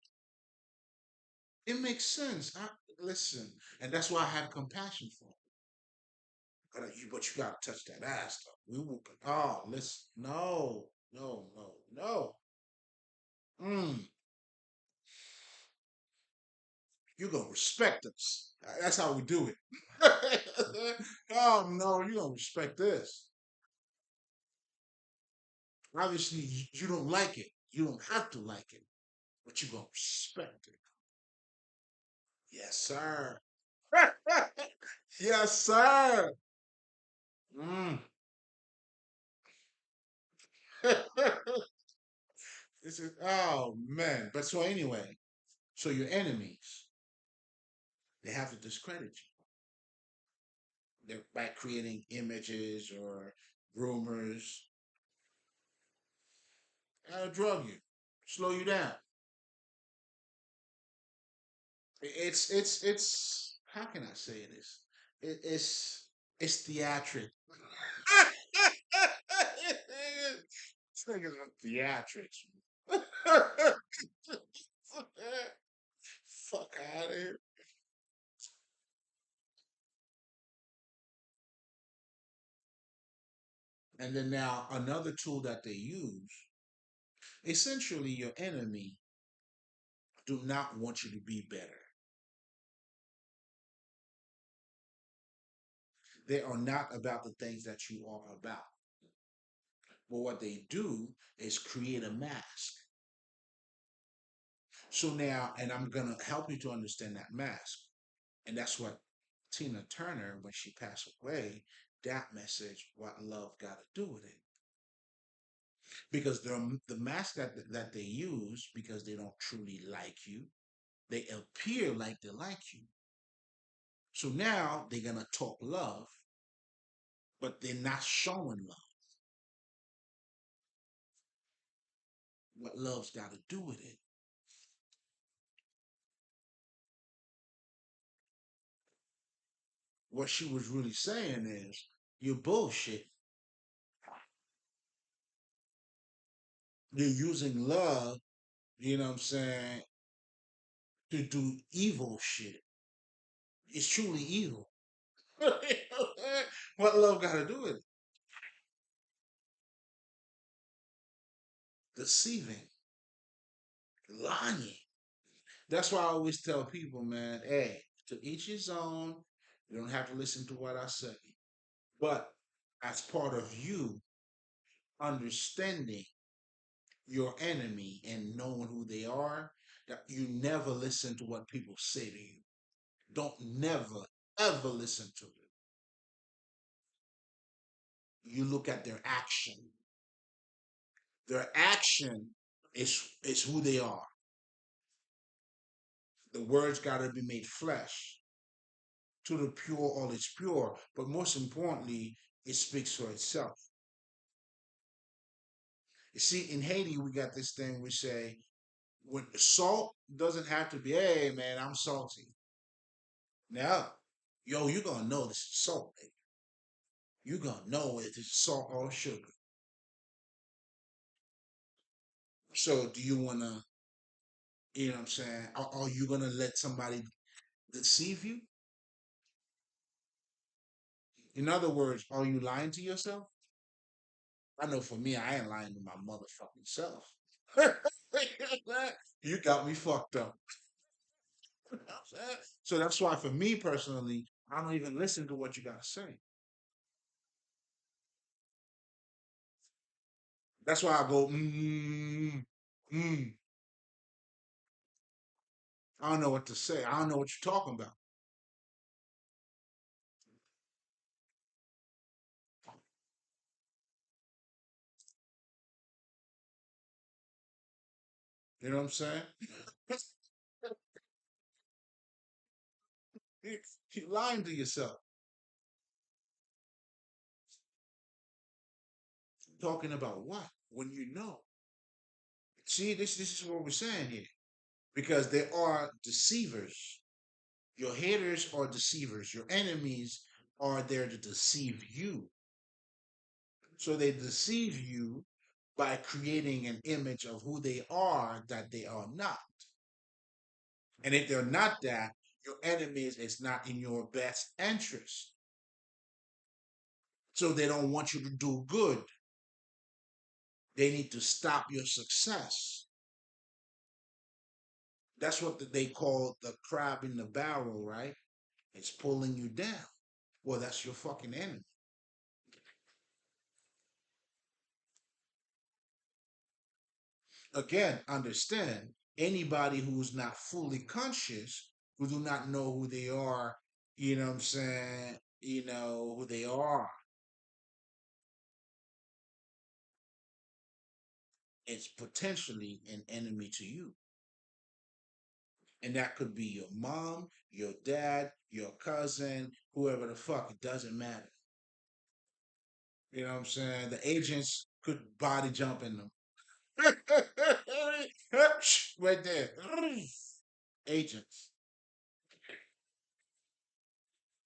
It makes sense. Listen, and that's why I have compassion for you. But you gotta touch that ass though. We will. Oh, listen. No, no, no, no. Mm, you gonna respect us. That's how we do it. Oh no, you gonna respect this. Obviously, you don't like it. You don't have to like it, but you gonna respect it. Yes, sir. Yes, sir. Mm. This is oh man. But so anyway, so your enemies, they have to discredit you. They're by creating images or rumors, drug you, slow you down. It's how can I say this? It's theatric. This nigga's on theatrics. Fuck out of here. And then now another tool that they use, essentially your enemy do not want you to be better. They are not about the things that you are about. But what they do is create a mask. So now, and I'm gonna help you to understand that mask. And that's what Tina Turner, when she passed away, that message, what love got to do with it. Because the mask that they use, because they don't truly like you, they appear like they like you. So now they're gonna talk love, but they're not showing love. What love's got to do with it. What she was really saying is, you're bullshit. You're using love, you know what I'm saying, to do evil shit. It's truly evil. What love got to do with it? Deceiving, lying. That's why I always tell people, man, hey, to each his own. You don't have to listen to what I say. But as part of you understanding your enemy and knowing who they are, that you never listen to what people say to you. Don't never, ever listen to it. You look at their action. Their action is who they are. The words got to be made flesh. To the pure, all is pure. But most importantly, it speaks for itself. You see, in Haiti, we got this thing we say, When salt doesn't have to be, hey man, I'm salty. Now, yo, you're gonna know this is salt, baby. You're gonna know if it's salt or sugar. So do you wanna, you know what I'm saying? Are you gonna let somebody deceive you? In other words, are you lying to yourself? I know for me, I ain't lying to my motherfucking self. You got me fucked up. You know what I'm saying? So that's why for me personally, I don't even listen to what you gotta say. That's why I go, mm. I don't know what to say. I don't know what you're talking about. You know what I'm saying? You're lying to yourself. Talking about what? When you know. See, this is what we're saying here. Because there are deceivers. Your haters are deceivers. Your enemies are there to deceive you. So they deceive you by creating an image of who they are that they are not. And if they're not that, your enemies is not in your best interest. So they don't want you to do good. They need to stop your success. That's what they call the crab in the barrel, right? It's pulling you down. Well, that's your fucking enemy. Again, understand anybody who's not fully conscious, who do not know who they are, you know what I'm saying, who they are, it's potentially an enemy to you. And that could be your mom, your dad, your cousin, whoever the fuck, it doesn't matter. You know what I'm saying? The agents could body jump in them. Right there. Agents.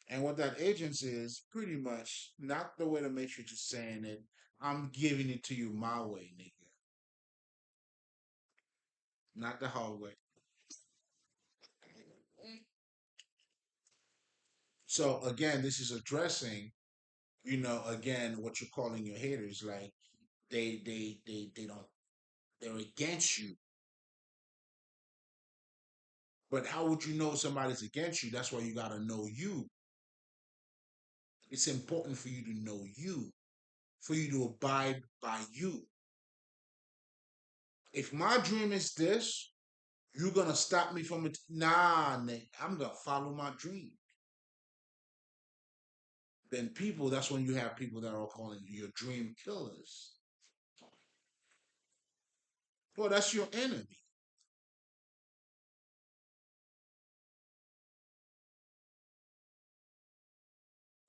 And what that agents is, pretty much, not the way the Matrix is saying it, I'm giving it to you my way, nigga. Not the hard way. So again, this is addressing, again, what you're calling your haters. Like they don't, they're against you. But how would you know somebody's against you? That's why you gotta know you. It's important for you to know you, for you to abide by you. If my dream is this, you're gonna stop me from it. Nah, Nick, I'm gonna follow my dream. Then people, that's when you have people that are calling you your dream killers. Well, that's your enemy.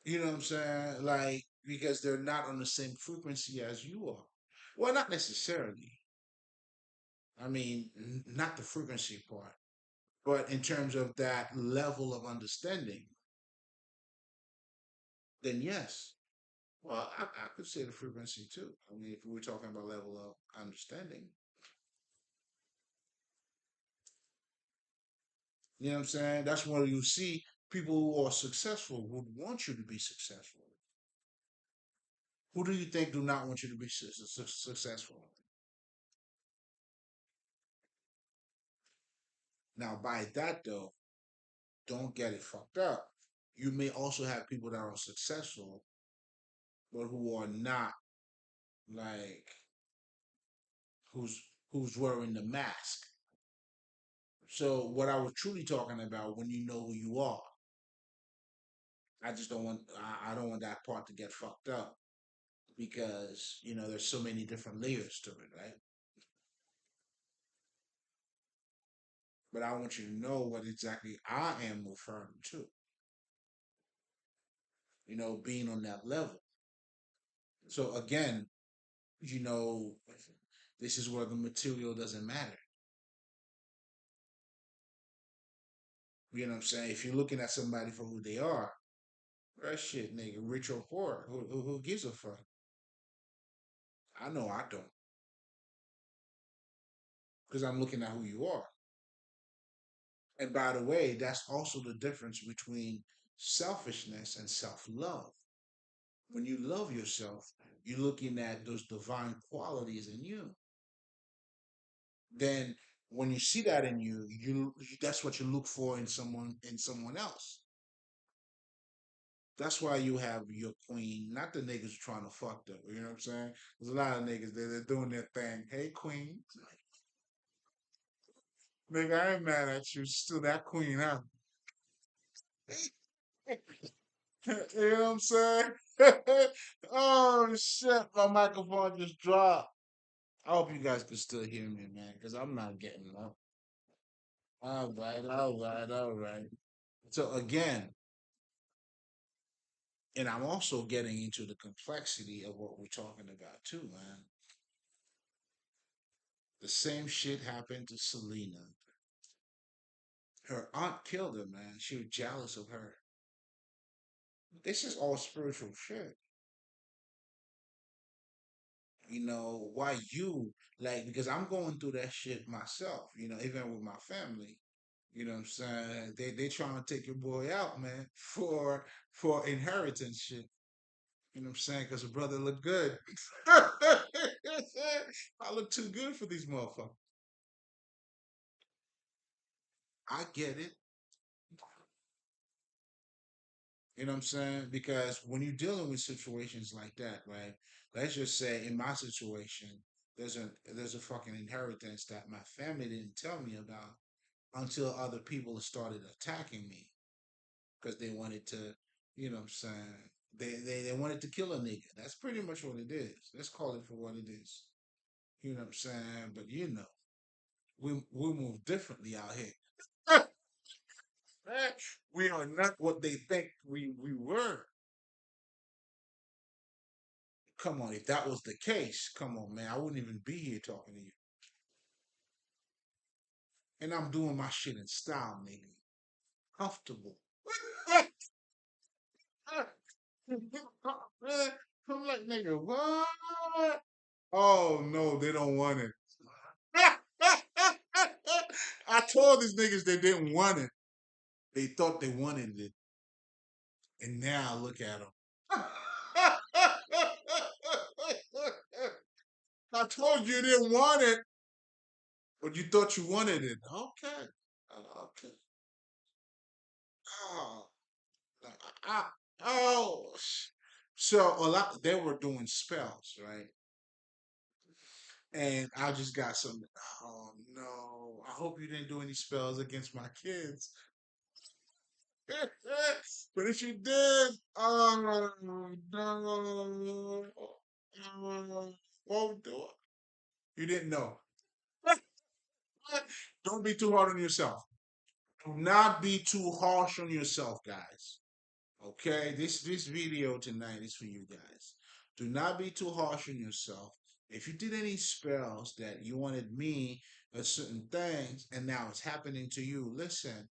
You know what I'm saying? Like, because they're not on the same frequency as you are. Well, not necessarily. I mean, not the frequency part, but in terms of that level of understanding, then yes. Well, I could say the frequency too. I mean, if we were talking about level of understanding, you know what I'm saying? That's where you see people who are successful would want you to be successful. Who do you think do not want you to be successful? Now, by that though, don't get it fucked up. You may also have people that are successful, but who are not like who's wearing the mask. So what I was truly talking about when you know who you are, I just don't want I don't want that part to get fucked up because there's so many different layers to it, right? But I want you to know what exactly I am referring to. Being on that level. So again, you know, this is where the material doesn't matter. You know what I'm saying? If you're looking at somebody for who they are, that shit, nigga, rich or poor, who gives a fuck? I know I don't, because I'm looking at who you are. And by the way, that's also the difference between selfishness and self love. When you love yourself, you're looking at those divine qualities in you. Then when you see that in you, that's what you look for in someone else. That's why you have your queen, not the niggas trying to fuck them. You know what I'm saying? There's a lot of niggas they're doing their thing. Hey queen, nigga, I ain't mad at you. Still that queen, huh? You know what I'm saying? Oh shit, my microphone just dropped. I hope you guys can still hear me, man, because I'm not getting up. All right, all right, all right. So again, and I'm also getting into the complexity of what we're talking about too, man. The same shit happened to Selena. Her aunt killed her, man. She was jealous of her. This is all spiritual shit. You know, why you like because I'm going through that shit myself, even with my family. You know what I'm saying? They trying to take your boy out, man, for inheritance shit. You know what I'm saying? Because the brother look good. I look too good for these motherfuckers. I get it. You know what I'm saying? Because when you're dealing with situations like that, right? Let's just say in my situation, there's a fucking inheritance that my family didn't tell me about until other people started attacking me because they wanted to, you know what I'm saying? They wanted to kill a nigga. That's pretty much what it is. Let's call it for what it is. You know what I'm saying? But we move differently out here. We are not what they think we were. Come on, if that was the case, come on, man, I wouldn't even be here talking to you. And I'm doing my shit in style, nigga. Comfortable. I'm like, nigga, what? Oh no, they don't want it. I told these niggas they didn't want it. They thought they wanted it, and now look at them. I told you you didn't want it, but you thought you wanted it. Okay. Okay. Oh, ah, oh. So a lot they were doing spells, right? And I just got some. Oh no! I hope you didn't do any spells against my kids. But if you did, oh no! Won't do it. You didn't know. Don't be too hard on yourself. Do not be too harsh on yourself, guys. Okay, this video tonight is for you guys. Do not be too harsh on yourself. If you did any spells that you wanted me at certain things and now it's happening to you, listen,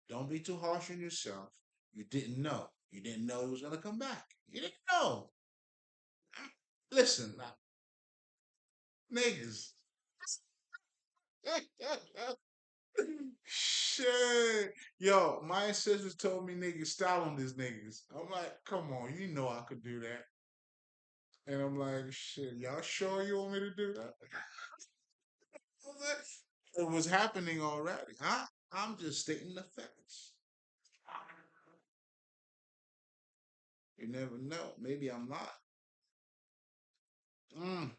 don't be too harsh on yourself. You didn't know. You didn't know it was gonna come back. You didn't know. Listen, now, niggas. Shit. Yo, my ancestors told me niggas style on these niggas. I'm like, come on, you know I could do that. And I'm like, shit, y'all sure you want me to do that? It was happening already. I'm just stating the facts. You never know. Maybe I'm not. Mm.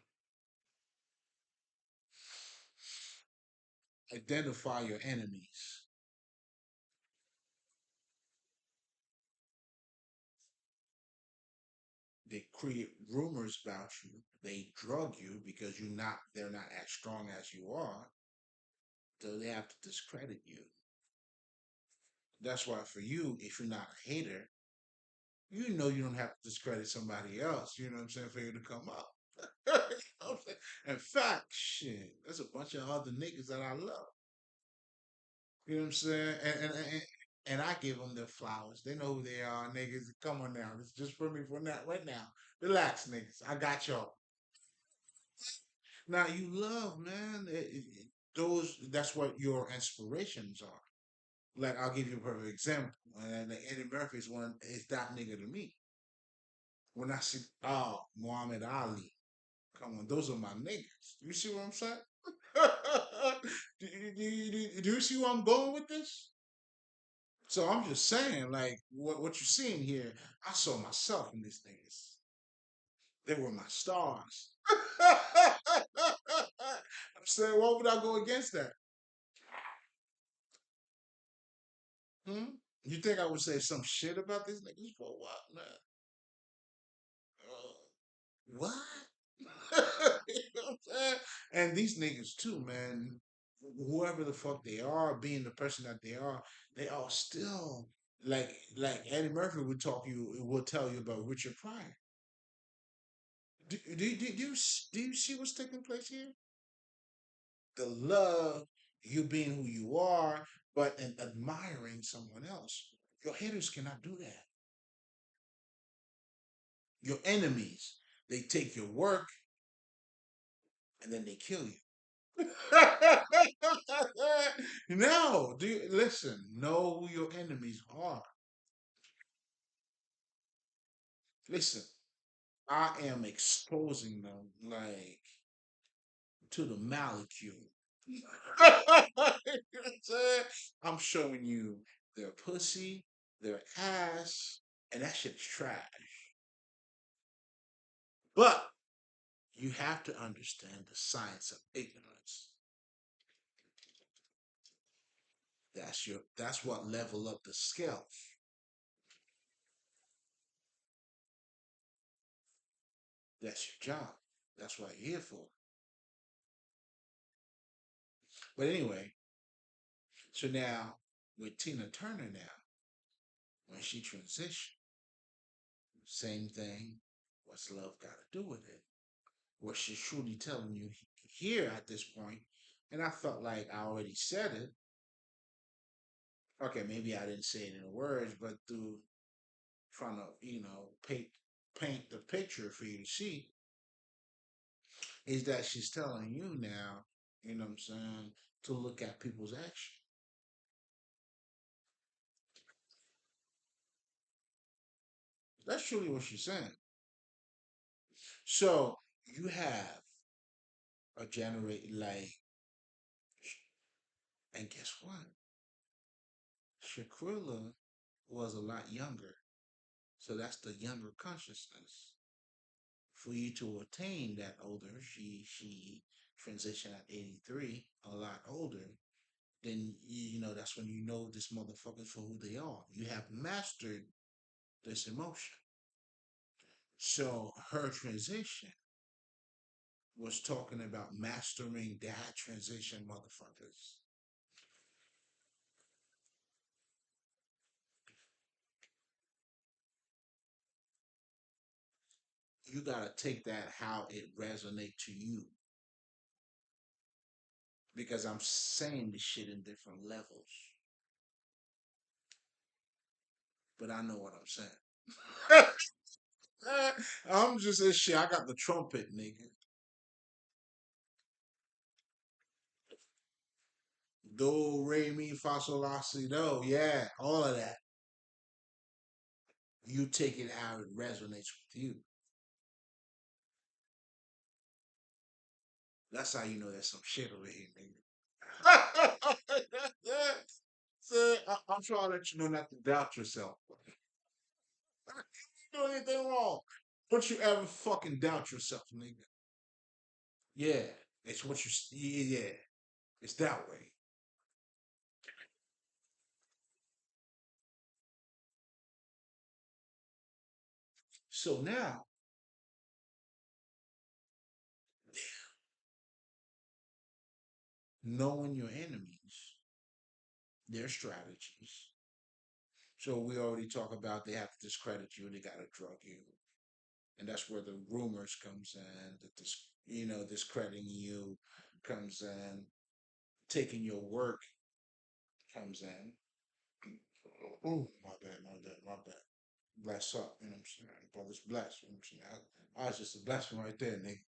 Identify your enemies. They create rumors about you. They drug you because they're not as strong as you are. So they have to discredit you. That's why for you, if you're not a hater, you know you don't have to discredit somebody else, you know what I'm saying, for you to come up. You know what I'm saying? In fact, shit, there's a bunch of other niggas that I love. You know what I'm saying? and I give them their flowers. They know who they are, niggas. Come on now, it's just for me for that right now. Relax, niggas. I got y'all. Now you love, man. Those that's what your inspirations are. Like I'll give you a perfect example. And Eddie Murphy is one is that nigga to me. When I see Muhammad Ali, come on, those are my niggas. You see what I'm saying? Do you see where I'm going with this? So I'm just saying, like, what you're seeing here, I saw myself in these niggas. They were my stars. I'm saying, why would I go against that? Hmm? You think I would say some shit about these niggas for what, man? What? You know what I'm saying? And these niggas too, man. Whoever the fuck they are, being the person that they are still like Eddie Murphy would tell you about Richard Pryor. Do you see what's taking place here? The love, you being who you are, but in admiring someone else. Your haters cannot do that. Your enemies, they take your work and then they kill you. No, do you listen? Know who your enemies are. Listen, I am exposing them like to the molecule. You know what I'm saying? I'm showing you their pussy, their ass, and that shit's trash. But you have to understand the science of ignorance. That's what level up the scale. That's your job. That's what you're here for. But anyway, so now with Tina Turner now, when she transitioned, same thing. What's love got to do with it? What she's truly telling you here at this point, and I felt like I already said it. Okay, maybe I didn't say it in words, but through trying to, paint the picture for you to see, is that she's telling you now, you know what I'm saying, to look at people's action. That's truly what she's saying. So you have a generate like, and guess what? Shakrilla was a lot younger. So that's the younger consciousness. For you to attain that older, she transitioned at 83, a lot older, then that's when you know this motherfucker for who they are. You have mastered this emotion. So her transition was talking about mastering that transition, motherfuckers. You gotta take that how it resonate to you. Because I'm saying this shit in different levels. But I know what I'm saying. I'm just this shit. I got the trumpet, nigga. Do, re, mi, fa, sol, la, si, do. Yeah, all of that. You take it how it resonates with you. That's how you know there's some shit over here, nigga. So, I'm trying to let you know not to doubt yourself. You do anything wrong. Don't you ever fucking doubt yourself, nigga. Yeah, it's what you. Yeah, it's that way. So now, knowing your enemies, their strategies. So we already talk about they have to discredit you, they gotta drug you, and that's where the rumors comes in. That this, discrediting you comes in, taking your work comes in. Oh, my bad, my bad, my bad. Bless up, you know what I'm saying? Brother's blessed, you know what I'm saying? I was just a blessing right there, nigga.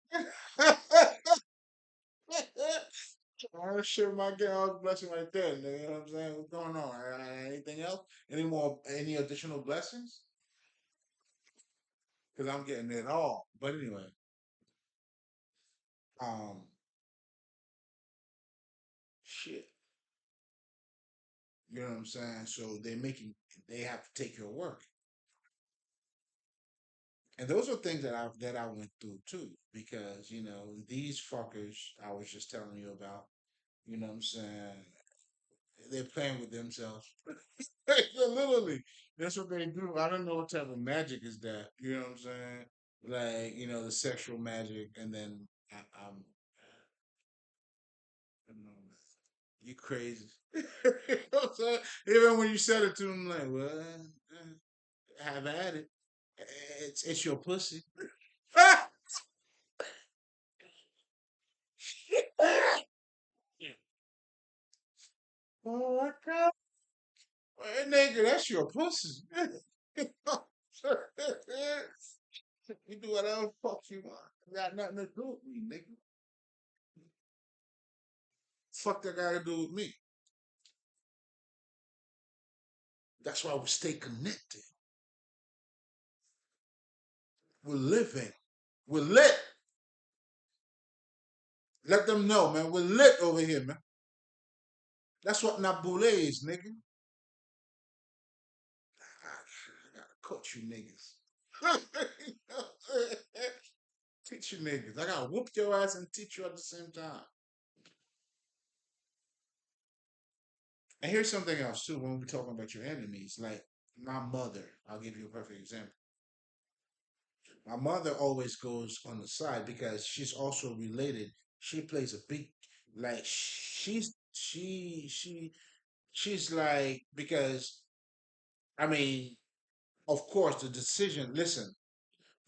I sure my girl blessing right there, nigga. You know what I'm saying? What's going on? Anything else? Any additional blessings? Because I'm getting it all. But anyway, um, shit. You know what I'm saying? So they have to take your work. And those are things that I went through too, because these fuckers I was just telling you about. You know what I'm saying? They're playing with themselves. Literally, that's what they do. I don't know what type of magic is that. You know what I'm saying? Like the sexual magic, and then I don't know, man. You crazy. You know what I'm saying? Even when you said it to them, like, well, have at it. It's your pussy. Oh my god. Hey, nigga, that's your pussy. You do whatever the fuck you want. Got nothing to do with me, nigga. Fuck that got to do with me. That's why we stay connected. We're living. We're lit. Let them know, man. We're lit over here, man. That's what Nabule is, nigga. I gotta coach you niggas. Teach you niggas. I gotta whoop your ass and teach you at the same time. And here's something else too. When we're talking about your enemies, like my mother, I'll give you a perfect example. My mother always goes on the side because she's also related. She plays a big, like she's like, because I mean, of course, the decision. Listen,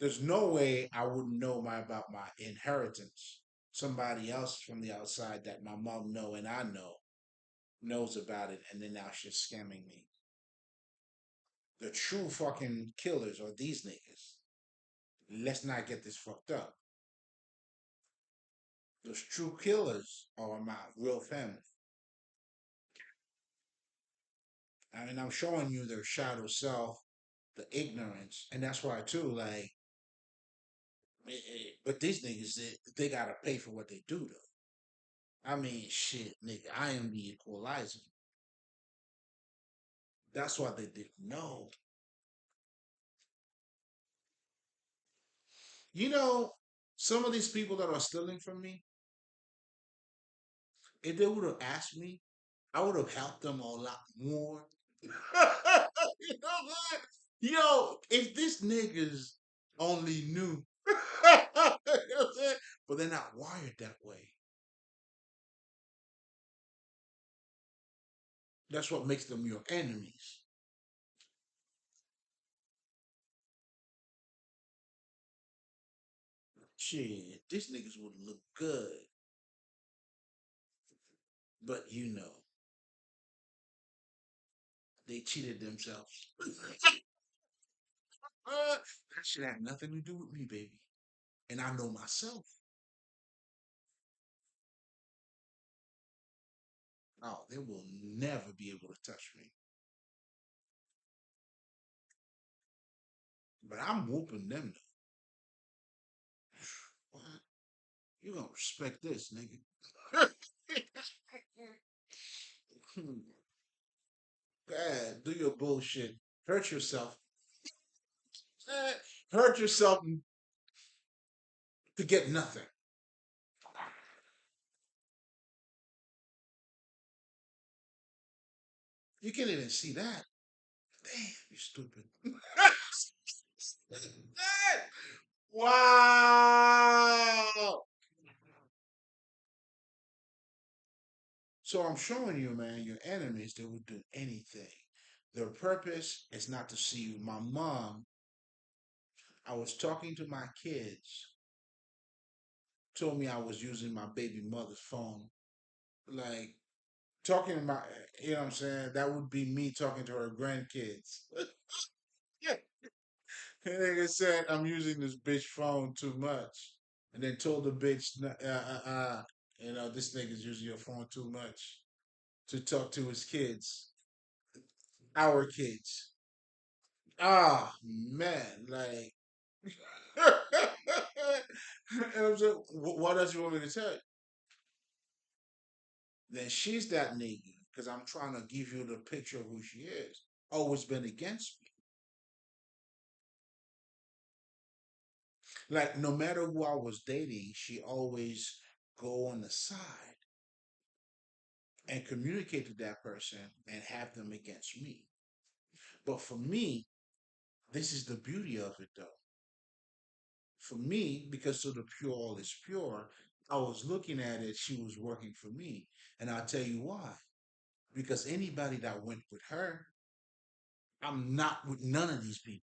there's no way I wouldn't know about my inheritance. Somebody else from the outside that my mom know and I know knows about it, and then now she's scamming me. The true fucking killers are these niggas. Let's not get this fucked up. Those true killers are my real family. I mean, I'm showing you their shadow self, the ignorance, and that's why too. Like, but these niggas, they gotta pay for what they do, though. I mean, shit, nigga, I am the equalizer. That's why they didn't know. You know, some of these people that are stealing from me, if they would have asked me, I would have helped them a lot more. You know what? Yo, if these niggas only knew, you know what I'm saying? But they're not wired that way. That's what makes them your enemies. Shit, these niggas would look good, but they cheated themselves. That shit had nothing to do with me, baby. And I know myself. Oh, they will never be able to touch me. But I'm whooping them though. What? You gonna respect this, nigga? Bad. Do your bullshit. Hurt yourself. Eh, Hurt yourself to get nothing. You can't even see that. Damn, you stupid. Wow. So I'm showing you, man, your enemies, they will do anything. Their purpose is not to see you. My mom, I was talking to my kids, told me I was using my baby mother's phone. Like, talking about, you know what I'm saying? That would be me talking to her grandkids. Yeah. Nigga said I'm using this bitch phone too much, and then told the bitch, you know, this nigga's using your phone too much to talk to his kids, our kids. Ah, man, like, and I'm saying, what else you want me to tell you? Then she's that nigga because I'm trying to give you the picture of who she is. Always been against me. Like no matter who I was dating, she always go on the side and communicate to that person and have them against me. But for me, this is the beauty of it though. For me, because so the pure all is pure, I was looking at it, she was working for me. And I'll tell you why. Because anybody that went with her, I'm not with none of these people.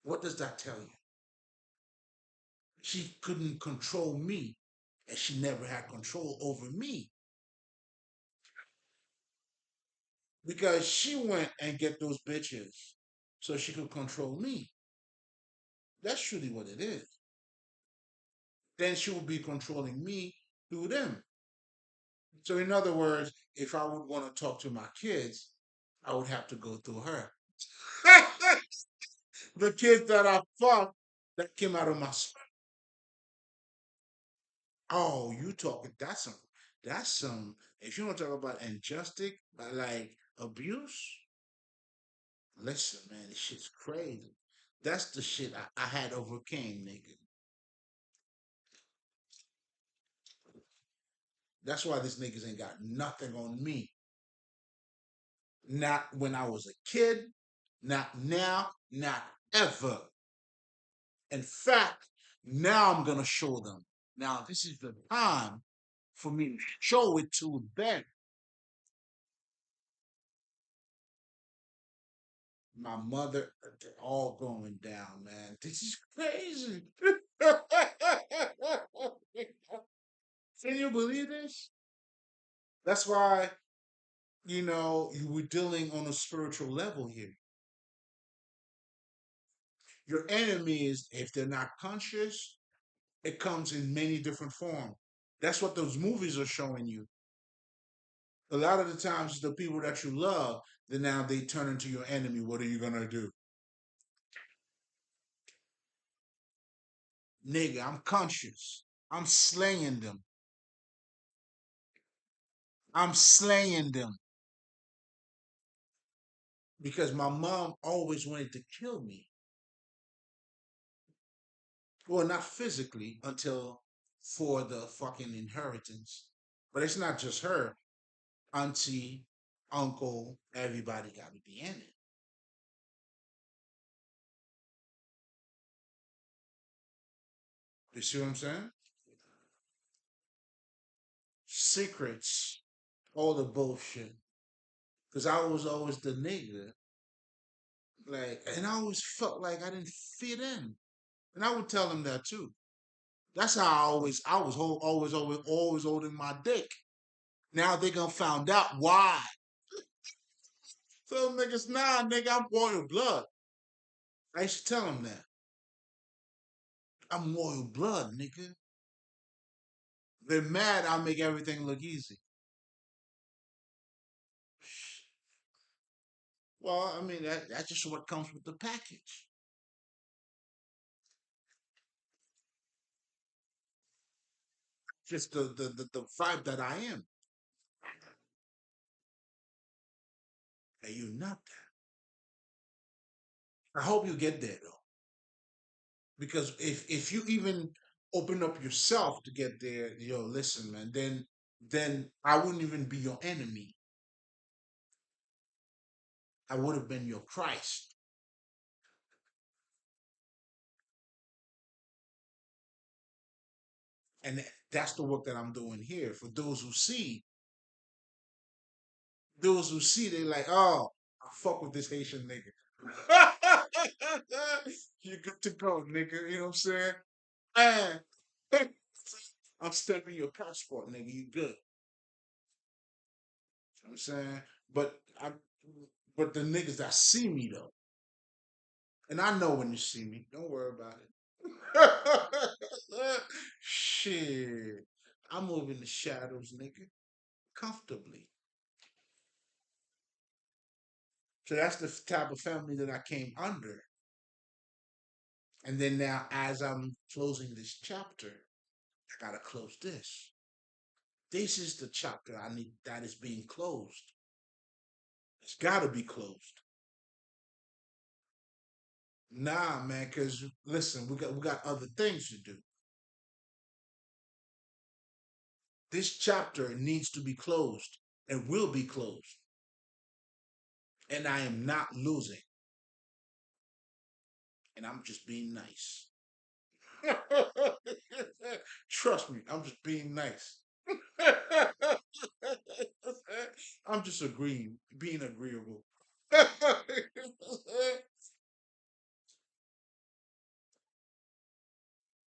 What does that tell you? She couldn't control me, and she never had control over me because she went and get those bitches so she could control me. That's truly what it is. Then she would be controlling me through them. So, in other words, if I would want to talk to my kids, I would have to go through her. The kids that I fucked that came out of my sperm. Oh, you talking? That's some. If you want to talk about injustice, like abuse, listen, man, this shit's crazy. That's the shit I had overcame, nigga. That's why these niggas ain't got nothing on me. Not when I was a kid, not now, not ever. In fact, now I'm gonna show them. Now this is the time for me to show it to them. My mother, they're all going down, man. This is crazy. Can you believe this? That's why, you know, you were dealing on a spiritual level here. Your enemies, if they're not conscious, it comes in many different forms. That's what those movies are showing you. A lot of the times, the people that you love, then now they turn into your enemy. What are you gonna do? Nigga, I'm conscious. I'm slaying them. I'm slaying them because my mom always wanted to kill me. Well, not physically until for the fucking inheritance. But it's not just her. Auntie, uncle, everybody got to be in it. You see what I'm saying? Secrets, all the bullshit. Because I was always the nigga. Like, and I always felt like I didn't fit in. And I would tell them that too. That's how I was always holding my dick. Now they gonna find out why. So niggas, nah, nigga, I'm royal blood. I used to tell them that. I'm royal blood, nigga. They're mad I make everything look easy. Well, I mean that's just what comes with the package. Just the vibe that I am. And you're not that. I hope you get there though. Because if you even open up yourself to get there, yo, listen, man, then I wouldn't even be your enemy. I would have been your Christ. And that's the work that I'm doing here. For those who see, they like, oh, I fuck with this Haitian nigga. You good to go, nigga. You know what I'm saying? Man, I'm stamping your passport, nigga. You good. I'm saying, but I, but the niggas that see me though, and I know when you see me, don't worry about it. Shit, I move in the shadows, nigga, comfortably. So that's the type of family that I came under. And then now, as I'm closing this chapter, I gotta close this. This is the chapter I need that is being closed. It's gotta be closed. Nah, man, because listen, we got other things to do. This chapter needs to be closed and will be closed. And I am not losing. And I'm just being nice. Trust me, I'm just being nice. I'm just agreeing, being agreeable.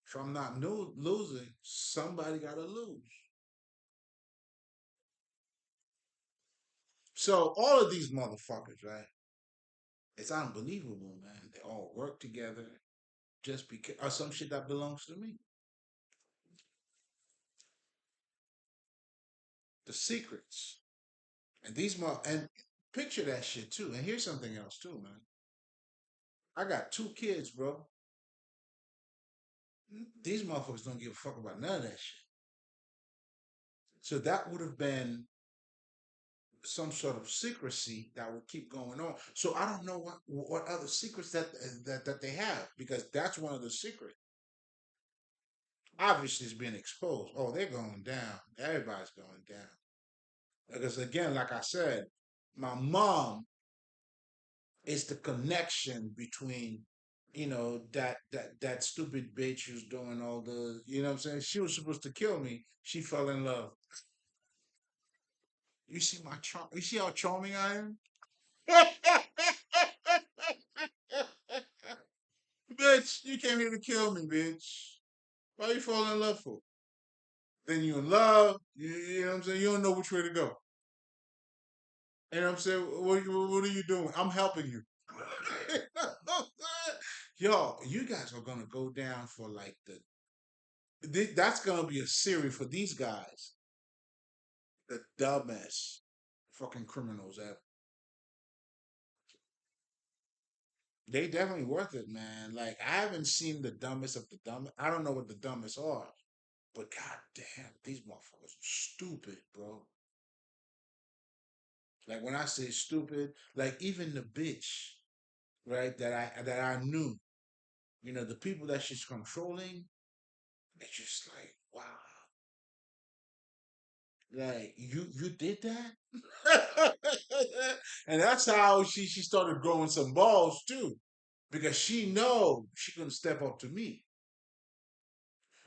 If I'm not losing, somebody got to lose. So all of these motherfuckers, right? It's unbelievable, man. They all work together just because, or some shit that belongs to me. The secrets. And and picture that shit too. And here's something else too, man. I got two kids, bro. These motherfuckers don't give a fuck about none of that shit. So that would have been some sort of secrecy that would keep going on. So I don't know what other secrets that they have, because that's one of the secrets. Obviously, it's been exposed. Oh, they're going down. Everybody's going down. Because again, like I said, my mom is the connection between, that stupid bitch who's doing all the, what I'm saying. She was supposed to kill me. She fell in love. You see my charm? You see how charming I am? Bitch, you came here to kill me, bitch. Why you fall in love for? Then you in love. You know what I'm saying? You don't know which way to go. You know what I'm saying? What are you doing? I'm helping you. Yo, you guys are gonna go down for like that's gonna be a series for these guys. The dumbest fucking criminals ever. They definitely worth it, man. Like I haven't seen the dumbest of the dumb. I don't know what the dumbest are, but god damn, these motherfuckers are stupid, bro. Like when I say stupid, like even the bitch, right, that I knew, the people that she's controlling, it's just like, wow. Like you did that? And that's how she started growing some balls too. Because she know she couldn't step up to me.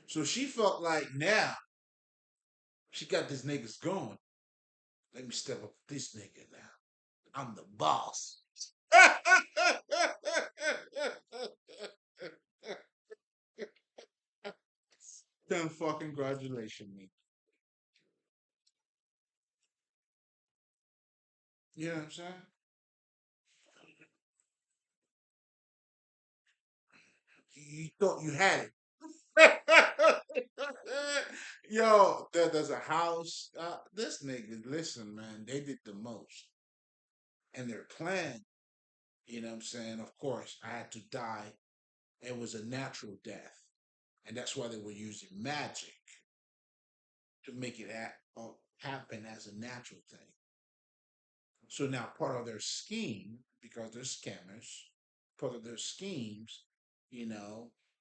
So she felt like now she got this niggas going. Let me step up to this nigga now. I'm the boss. Then fucking congratulations me. You know what I'm saying? You thought you had it. Yo, there's a house. This nigga, listen, man, they did the most. And their plan, you know what I'm saying? Of course, I had to die. It was a natural death. And that's why they were using magic to make it happen as a natural thing. So now part of their scheme, because they're scammers, part of their schemes,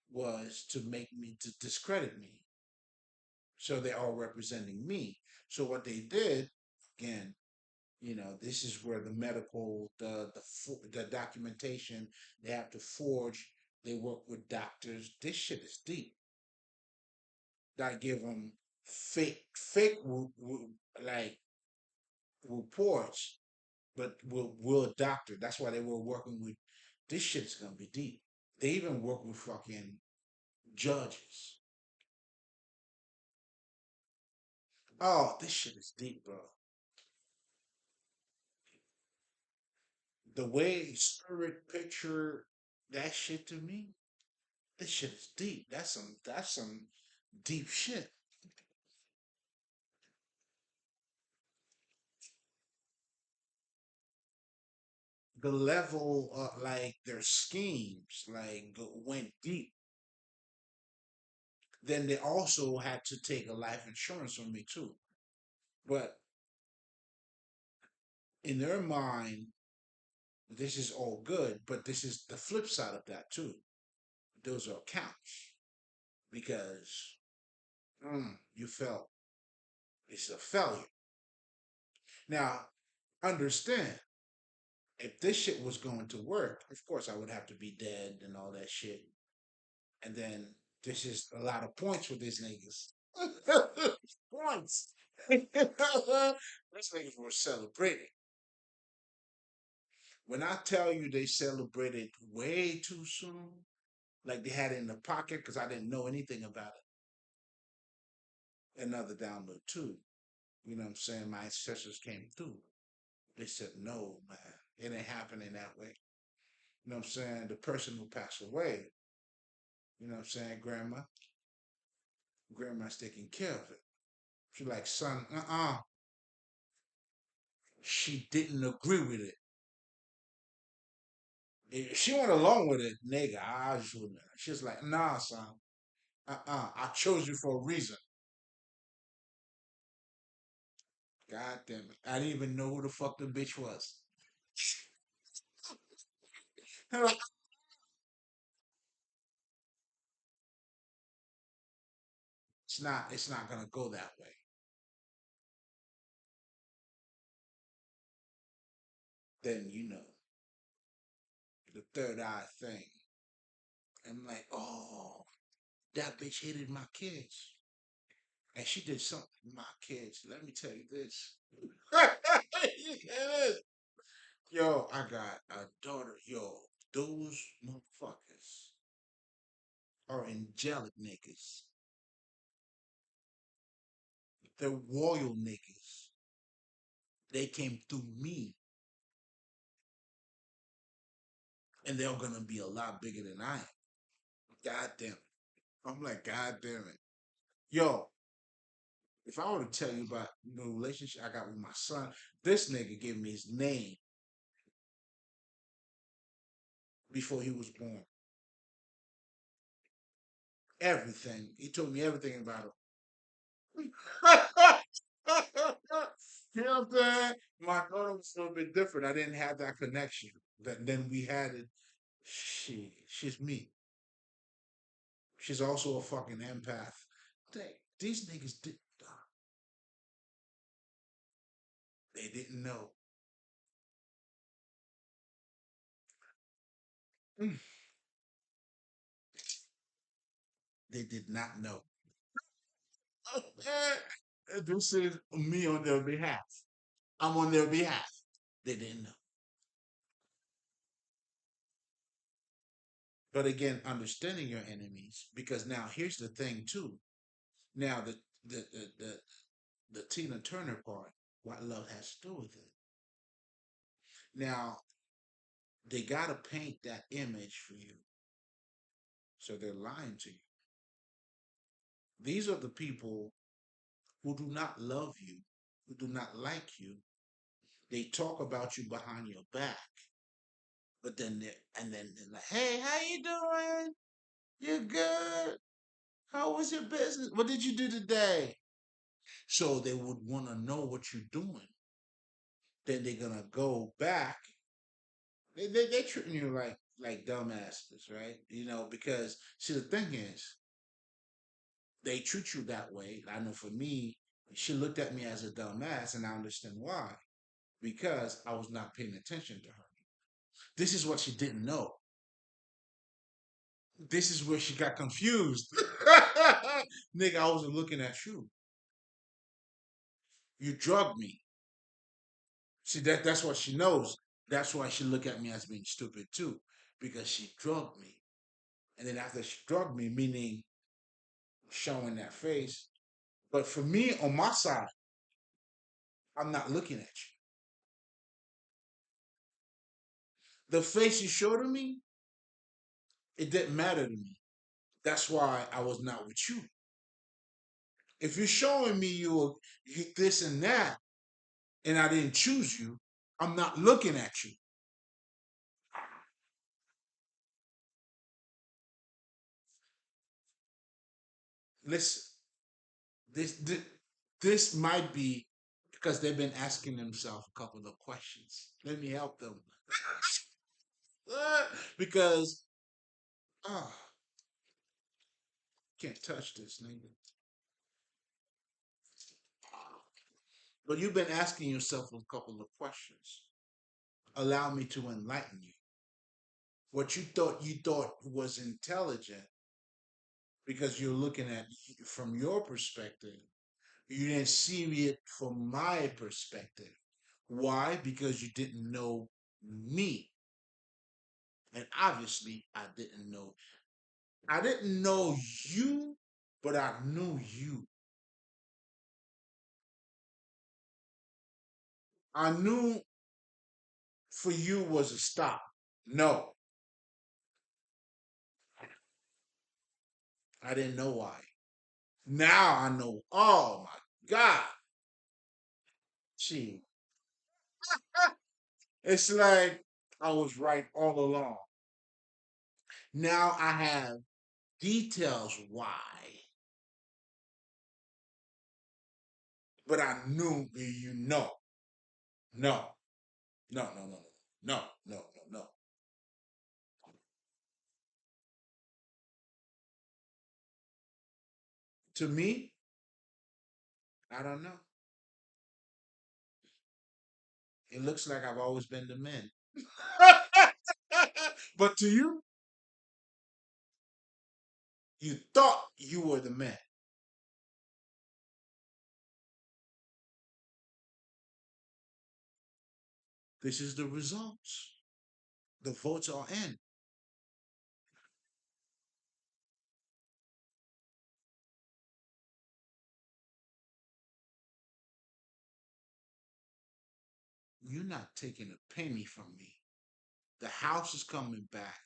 was to make me to discredit me. So they're all representing me. So what they did, again, this is where the medical, the documentation they have to forge. They work with doctors. This shit is deep. That give them fake like reports, but will a doctor. That's why they were working with. This shit's gonna be deep. They even work with fucking judges. Oh, this shit is deep, bro. The way Spirit picture that shit to me, this shit is deep. That's some deep shit. The level of like their schemes went deep. Then they also had to take a life insurance from me too. But in their mind, this is all good, but this is the flip side of that too. Those are accounts because you felt it's a failure. Now, understand if this shit was going to work, of course I would have to be dead and all that shit. And then this is a lot of points for these niggas. Points. These niggas were celebrating. When I tell you they celebrated way too soon, like they had it in the pocket because I didn't know anything about it. Another download too. You know what I'm saying? My ancestors came through. They said, no, man, it ain't happening that way. You know what I'm saying? The person who passed away, you know what I'm saying, grandma's taking care of it. She's like, son, she didn't agree with it. If she went along with it, nigga, I just wouldn't. She's like, nah, son, I chose you for a reason. God damn it. I didn't even know who the fuck the bitch was. It's not gonna go that way. Then the third eye thing. I'm like, oh, that bitch hated my kids. And she did something to my kids. Let me tell you this. It is. Yo, I got a daughter. Yo, those motherfuckers are angelic niggas. They're royal niggas. They came through me, and they're gonna be a lot bigger than I am. God damn it. I'm like, God damn it. Yo, if I were to tell you about the relationship I got with my son, this nigga gave me his name before he was born. Everything. He told me everything about him. You know what I'm saying? My daughter was a little bit different. I didn't have that connection. That then we had it. She's me. She's also a fucking empath. These niggas they didn't know. Mm. They did not know. This is me on their behalf. I'm on their behalf. They didn't know. But again, understanding your enemies, because now here's the thing too. Now the the the, the Tina Turner part, what love has to do with it. Now they gotta paint that image for you, so they're lying to you. These are the people who do not love you, who do not like you. They talk about you behind your back, but then they're like, "Hey, how you doing? You good? How was your business? What did you do today?" So they would want to know what you're doing. Then they're gonna go back. They treating you like dumbasses, right? Because see the thing is, they treat you that way. I know for me, she looked at me as a dumbass, and I understand why. Because I was not paying attention to her. This is what she didn't know. This is where she got confused. Nigga, I wasn't looking at you. You drugged me. See that's what she knows. That's why she look at me as being stupid too, because she drugged me. And then after she drugged me, meaning showing that face. But for me, on my side, I'm not looking at you. The face you showed to me, it didn't matter to me. That's why I was not with you. If you're showing me you this and that, and I didn't choose you, I'm not looking at you. Listen, this this might be because they've been asking themselves a couple of questions. Let me help them. Because ah, can't touch this, nigga. But you've been asking yourself a couple of questions. Allow me to enlighten you. What you thought was intelligent because you're looking at from your perspective. You didn't see it from my perspective. Why? Because you didn't know me. And obviously I didn't know. I didn't know you, but I knew you. I knew for you was a stop. No, I didn't know why. Now I know. Oh my God. Gee. It's like I was right all along. Now I have details why, but I knew you know. No, no, no, no, no, no, no, no, no. To me, I don't know. It looks like I've always been the man. But to you, you thought you were the man. This is the results. The votes are in. You're not taking a penny from me. The house is coming back.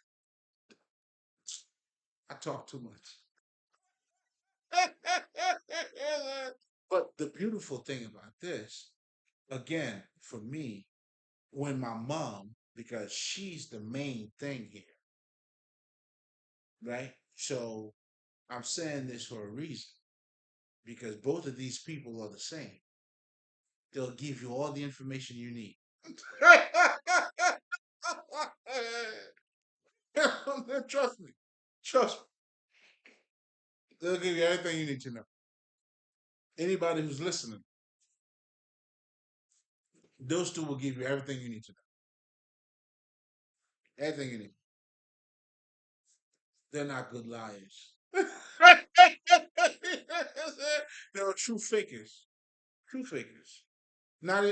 I talk too much. But the beautiful thing about this, again, for me, when my mom, because she's the main thing here, right? So I'm saying this for a reason, because both of these people are the same. They'll give you all the information you need. Trust me. Trust me. They'll give you everything you need to know. Anybody who's listening, those two will give you everything you need to know. Everything you need. They're not good liars. They're true fakers. True fakers. Not,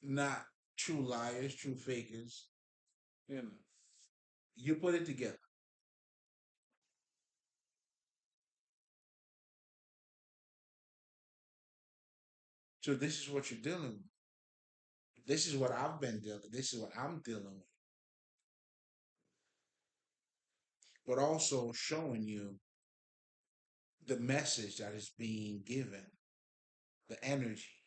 not true liars, true fakers. You know, you put it together. So this is what you're dealing with. This is what I've been dealing. This is what I'm dealing with. But also showing you the message that is being given, the energy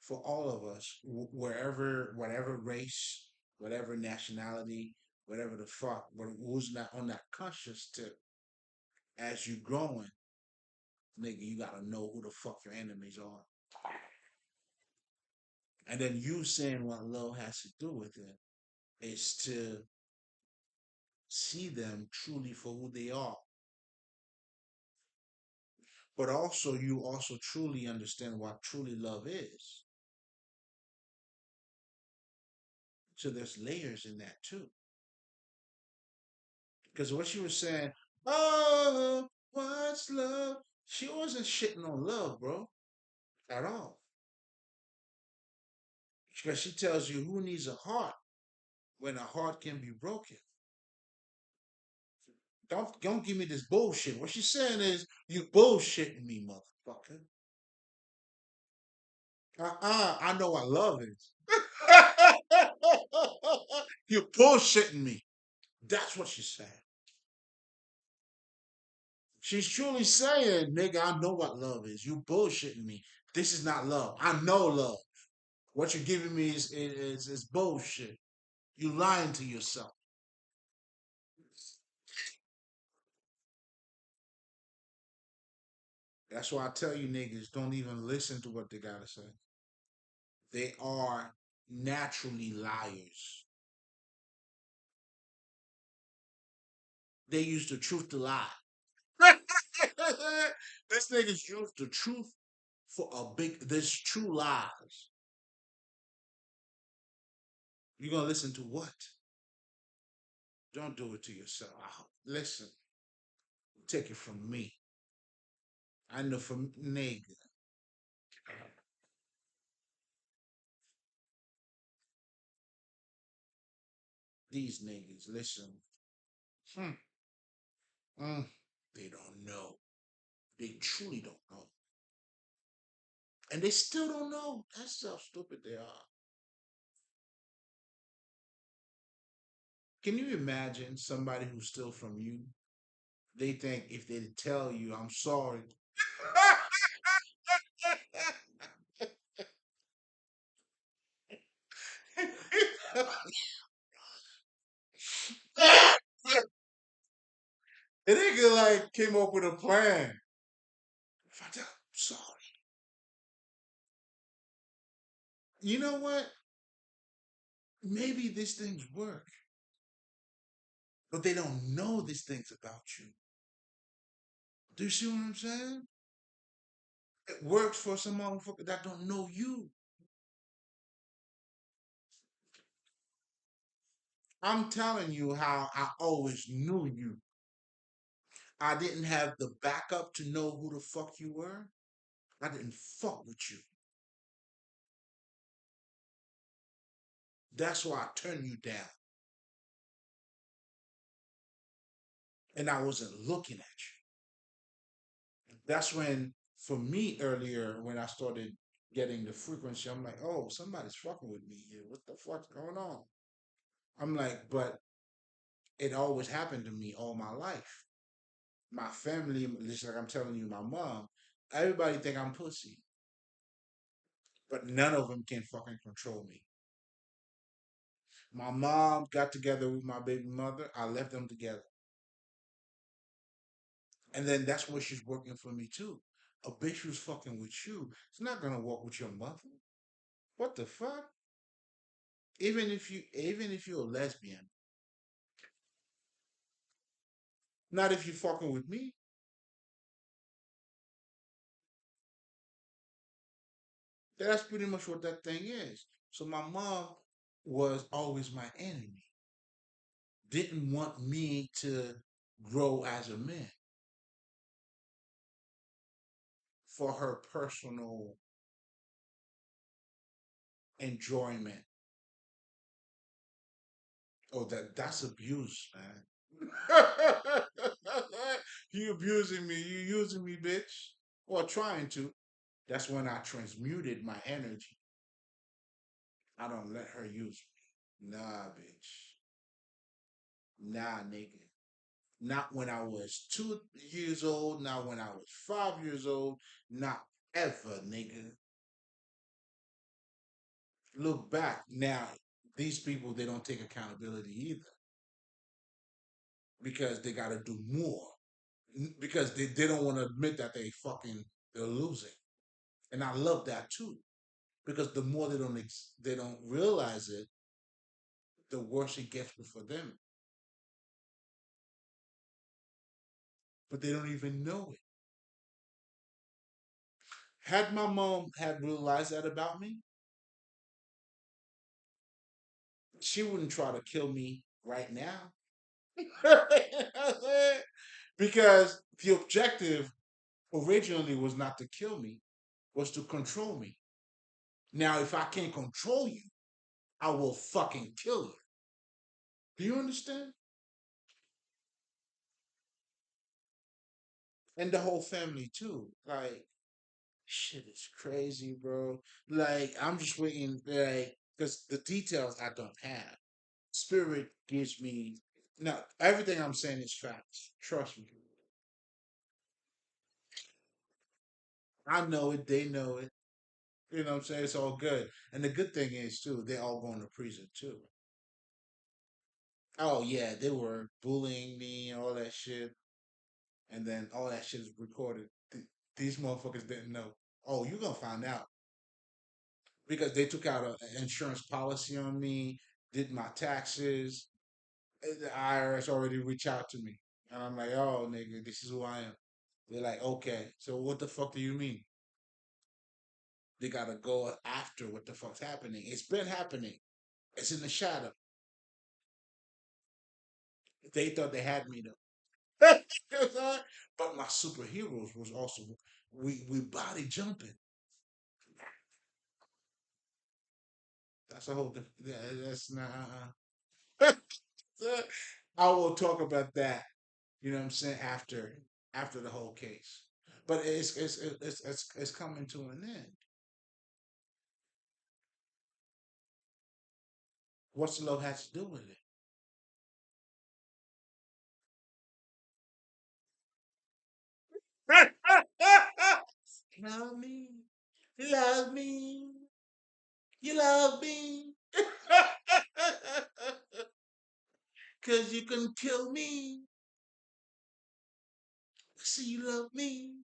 for all of us, wherever, whatever race, whatever nationality, whatever the fuck, who's not on that conscious tip. As you growing, nigga, you gotta know who the fuck your enemies are. And then you saying what love has to do with it is to see them truly for who they are. But also you also truly understand what truly love is. So there's layers in that too. Because what she was saying, oh, what's love? She wasn't shitting on love, bro, at all. Because she tells you who needs a heart when a heart can be broken. Don't give me this bullshit. What she's saying is you bullshitting me, motherfucker. I know what love is. You bullshitting me. That's what she said. She's truly saying, nigga, I know what love is. You bullshitting me. This is not love. I know love. What you're giving me is bullshit. You lying to yourself. That's why I tell you niggas, don't even listen to what they gotta say. They are naturally liars. They use the truth to lie. This niggas use the truth for a big. There's true lies. You gonna listen to what? Don't do it to yourself. Listen, take it from me. I know from nigga. These niggas, listen. Hmm, mm, they don't know. They truly don't know. And they still don't know. That's how stupid they are. Can you imagine somebody who steal from you? They think if they tell you, I'm sorry. And nigga like came up with a plan. If I tell, I'm sorry. You know what? Maybe these things work, but they don't know these things about you. Do you see what I'm saying? It works for some motherfucker that don't know you. I'm telling you how I always knew you. I didn't have the backup to know who the fuck you were. I didn't fuck with you. That's why I turned you down. And I wasn't looking at you. That's when, for me earlier, when I started getting the frequency, I'm like, oh, somebody's fucking with me here. What the fuck's going on? I'm like, but it always happened to me all my life. My family, just like I'm telling you, my mom, everybody think I'm pussy, but none of them can fucking control me. My mom got together with my baby mother. I left them together. And then that's where she's working for me too. A bitch who's fucking with you, it's not gonna walk with your mother. What the fuck? Even if you're a lesbian, not if you fucking with me. That's pretty much what that thing is. So my mom was always my enemy. Didn't want me to grow as a man for her personal enjoyment. Oh, that's abuse, man. You abusing me, you using me, bitch. Or trying to. That's when I transmuted my energy. I don't let her use me. Nah, bitch. Nah, nigga. Not when I was 2 years old, not when I was 5 years old, not ever, nigga. Look back. Now, these people, they don't take accountability either because they got to do more. Because they don't want to admit that they're losing. And I love that too. Because the more they don't realize it, the worse it gets for them. But they don't even know it. Had my mom had realized that about me, she wouldn't try to kill me right now. Because the objective originally was not to kill me, was to control me. Now, if I can't control you, I will fucking kill you. Do you understand? And the whole family too. Like, shit is crazy, bro. Like, I'm just waiting, like, because the details I don't have. Spirit gives me now everything I'm saying is facts. Trust me. I know it, they know it. You know what I'm saying? It's all good. And the good thing is too, they all going to prison too. Oh yeah, they were bullying me and all that shit. And then all that shit is recorded. These motherfuckers didn't know. Oh, you gonna find out. Because they took out an insurance policy on me, did my taxes. The IRS already reached out to me. And I'm like, oh nigga, this is who I am. They're like, okay, so what the fuck do you mean? They gotta go after what the fuck's happening. It's been happening. It's in the shadow. They thought they had me though. You know what I'm saying? But my superheroes was also we body jumping. That's a whole different. That's not. I will talk about that. You know what I'm saying after the whole case. But it's coming to an end. What's the love has to do with it? Love me, love me, you love me, cause you can kill me. See, you love me.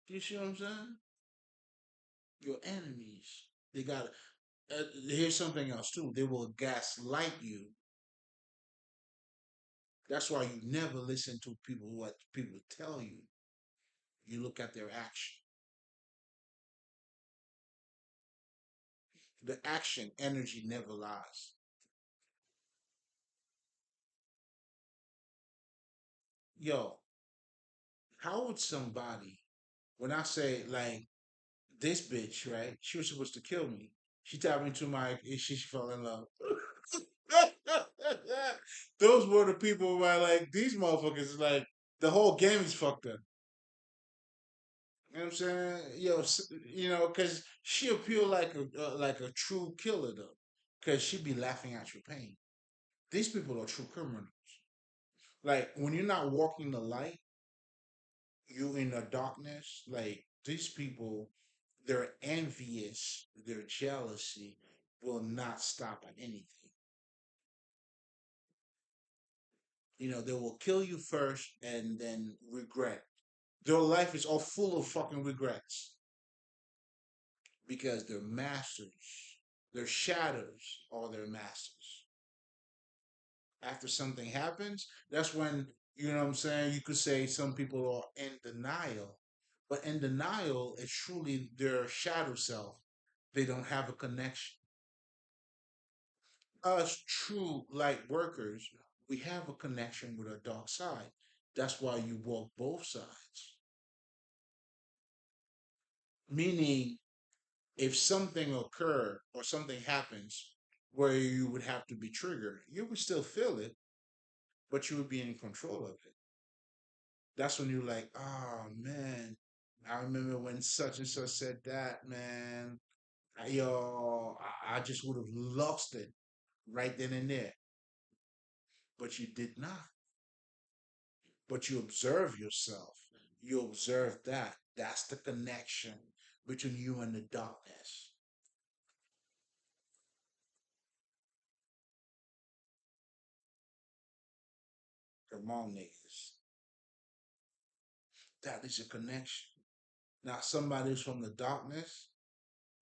You see what I'm saying? Your enemies. They got. Here's something else too. They will gaslight you. That's why you never listen to people what people tell you. You look at their action. The action energy never lies. Yo, how would somebody, when I say like this bitch, right? She was supposed to kill me. She tapped into my, she fell in love. Those were the people where like these motherfuckers like the whole game is fucked up. You know what I'm saying? Yo, you know, cause she appeal like a true killer though, cause she be laughing at your pain. These people are true criminals. Like when you're not walking the light, you in the darkness. Like these people, their envious, their jealousy will not stop at anything. You know, they will kill you first and then regret. Their life is all full of fucking regrets because they're masters. Their shadows are their masters. After something happens, that's when, you know what I'm saying, you could say some people are in denial. But in denial, it's truly their shadow self. They don't have a connection. Us true light workers, we have a connection with our dark side. That's why you walk both sides. Meaning, if something occur or something happens where you would have to be triggered, you would still feel it, but you would be in control of it. That's when you're like, oh man, I remember when such and such said that, man. I just would have lost it right then and there. But you did not. But you observe yourself. You observe that. That's the connection between you and the darkness. Come on, niggas. That is a connection. Now, somebody who's from the darkness,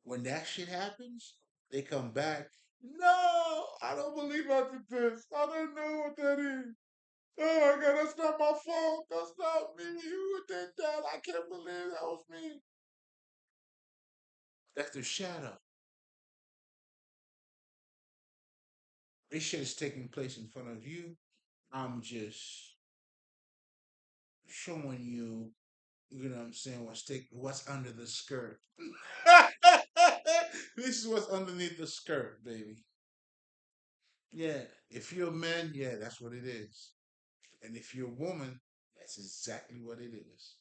when that shit happens, they come back. No, I don't believe I did this. I don't know what that is. Oh my god, that's not my fault. That's not me. You did that. I can't believe that was me. That's the shadow. This shit is taking place in front of you. I'm just showing you, you know what I'm saying, what's under the skirt. This is what's underneath the skirt, baby. Yeah. If you're a man, yeah, that's what it is. And if you're a woman, that's exactly what it is.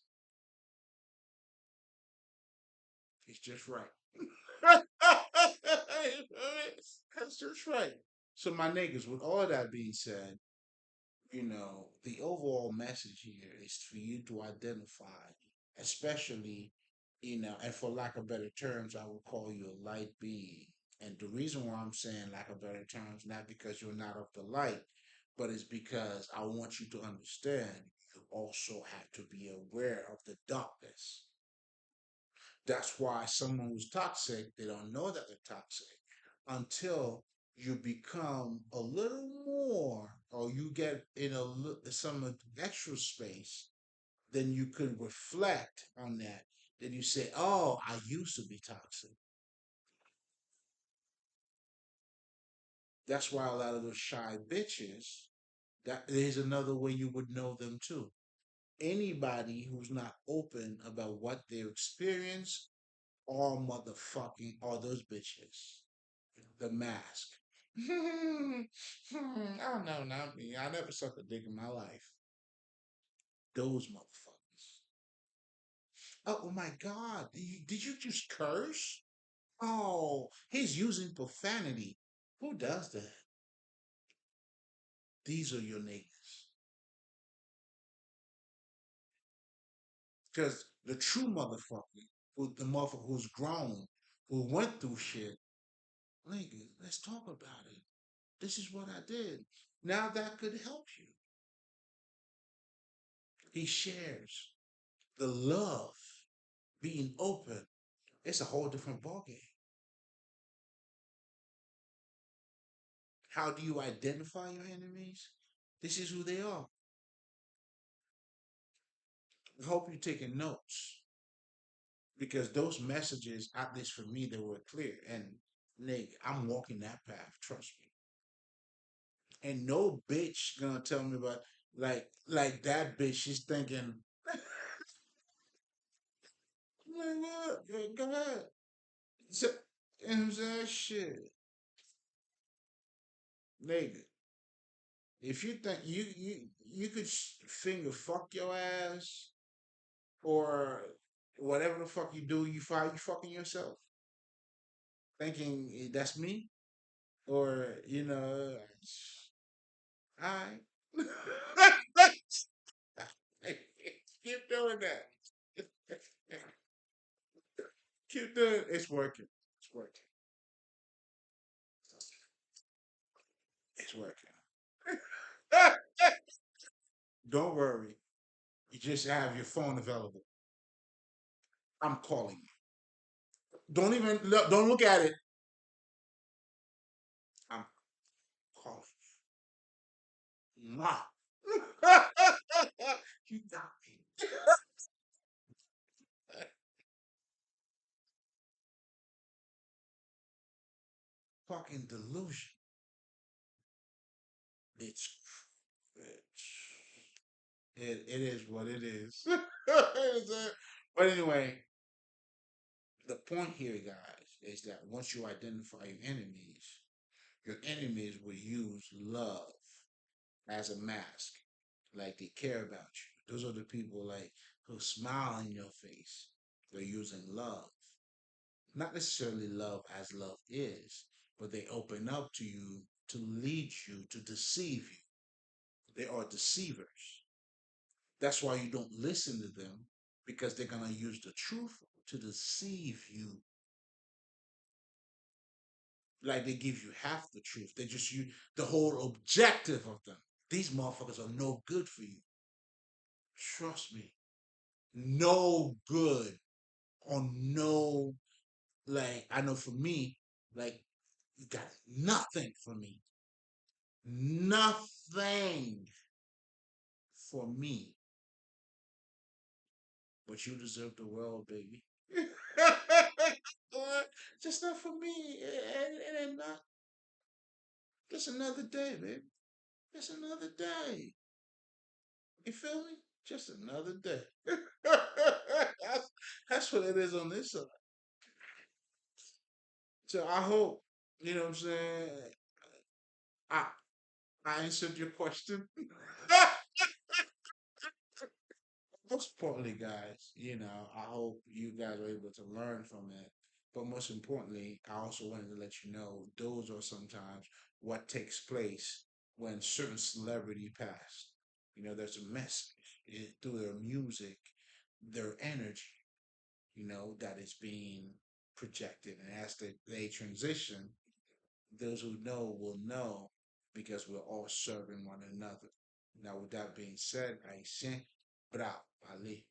It's just right. That's just right. So my niggas, with all that being said, the overall message here is for you to identify, especially, and for lack of better terms, I would call you a light being. And the reason why I'm saying lack of better terms, not because you're not of the light, but it's because I want you to understand you also have to be aware of the darkness. That's why someone who's toxic, they don't know that they're toxic until you become a little more, or you get in some extra space, then you can reflect on that. Then you say, "Oh, I used to be toxic." That's why a lot of those shy bitches. That there's another way you would know them too. Anybody who's not open about what they experience, all motherfucking all those bitches. The Mask. Oh no, not me. I never sucked a dick in my life. Those motherfuckers. Oh my God. Did you just curse? Oh, he's using profanity. Who does that? These are your niggas. Because the true motherfucker, the motherfucker who's grown, who went through shit, nigga, let's talk about it. This is what I did. Now that could help you. He shares the love, being open. It's a whole different ballgame. How do you identify your enemies? This is who they are. I hope you're taking notes because those messages, at least for me, they were clear. And nigga, I'm walking that path. Trust me. And no bitch gonna tell me about like that bitch. She's thinking, like what? Yeah, go ahead. So, you know what I'm saying? Shit, nigga. If you think you could finger fuck your ass or whatever the fuck you do, you fucking yourself, thinking that's me, or I keep doing that. Keep doing it. It's working. It's working. It's working. Don't worry. You just have your phone available. I'm calling you. Don't look at it. I'm calling you. Mwah. You got me. Fucking delusion. It's it is what it is. But anyway, the point here, guys, is that once you identify your enemies will use love as a mask. Like they care about you. Those are the people like who smile in your face. They're using love. Not necessarily love as love is, but they open up to you to lead you, to deceive you. They are deceivers. That's why you don't listen to them because they're going to use the truth to deceive you. Like they give you half the truth. They just use the whole objective of them. These motherfuckers are no good for you. Trust me. No good on no, like, I know for me, like, you got nothing for me. Nothing for me. But you deserve the world, baby. Just not for me. It ain't not. Just another day, baby. Just another day. You feel me? Just another day. That's what it is on this side. So I hope, you know what I'm saying, I, I answered your question. Most importantly, guys, I hope you guys are able to learn from it But most importantly, I also wanted to let you know those are sometimes what takes place when certain celebrity pass. There's a message through their music, their energy, that is being projected. And as they transition, those who know will know because we're all serving one another. Now, with that being said, I say, bravo, Ali.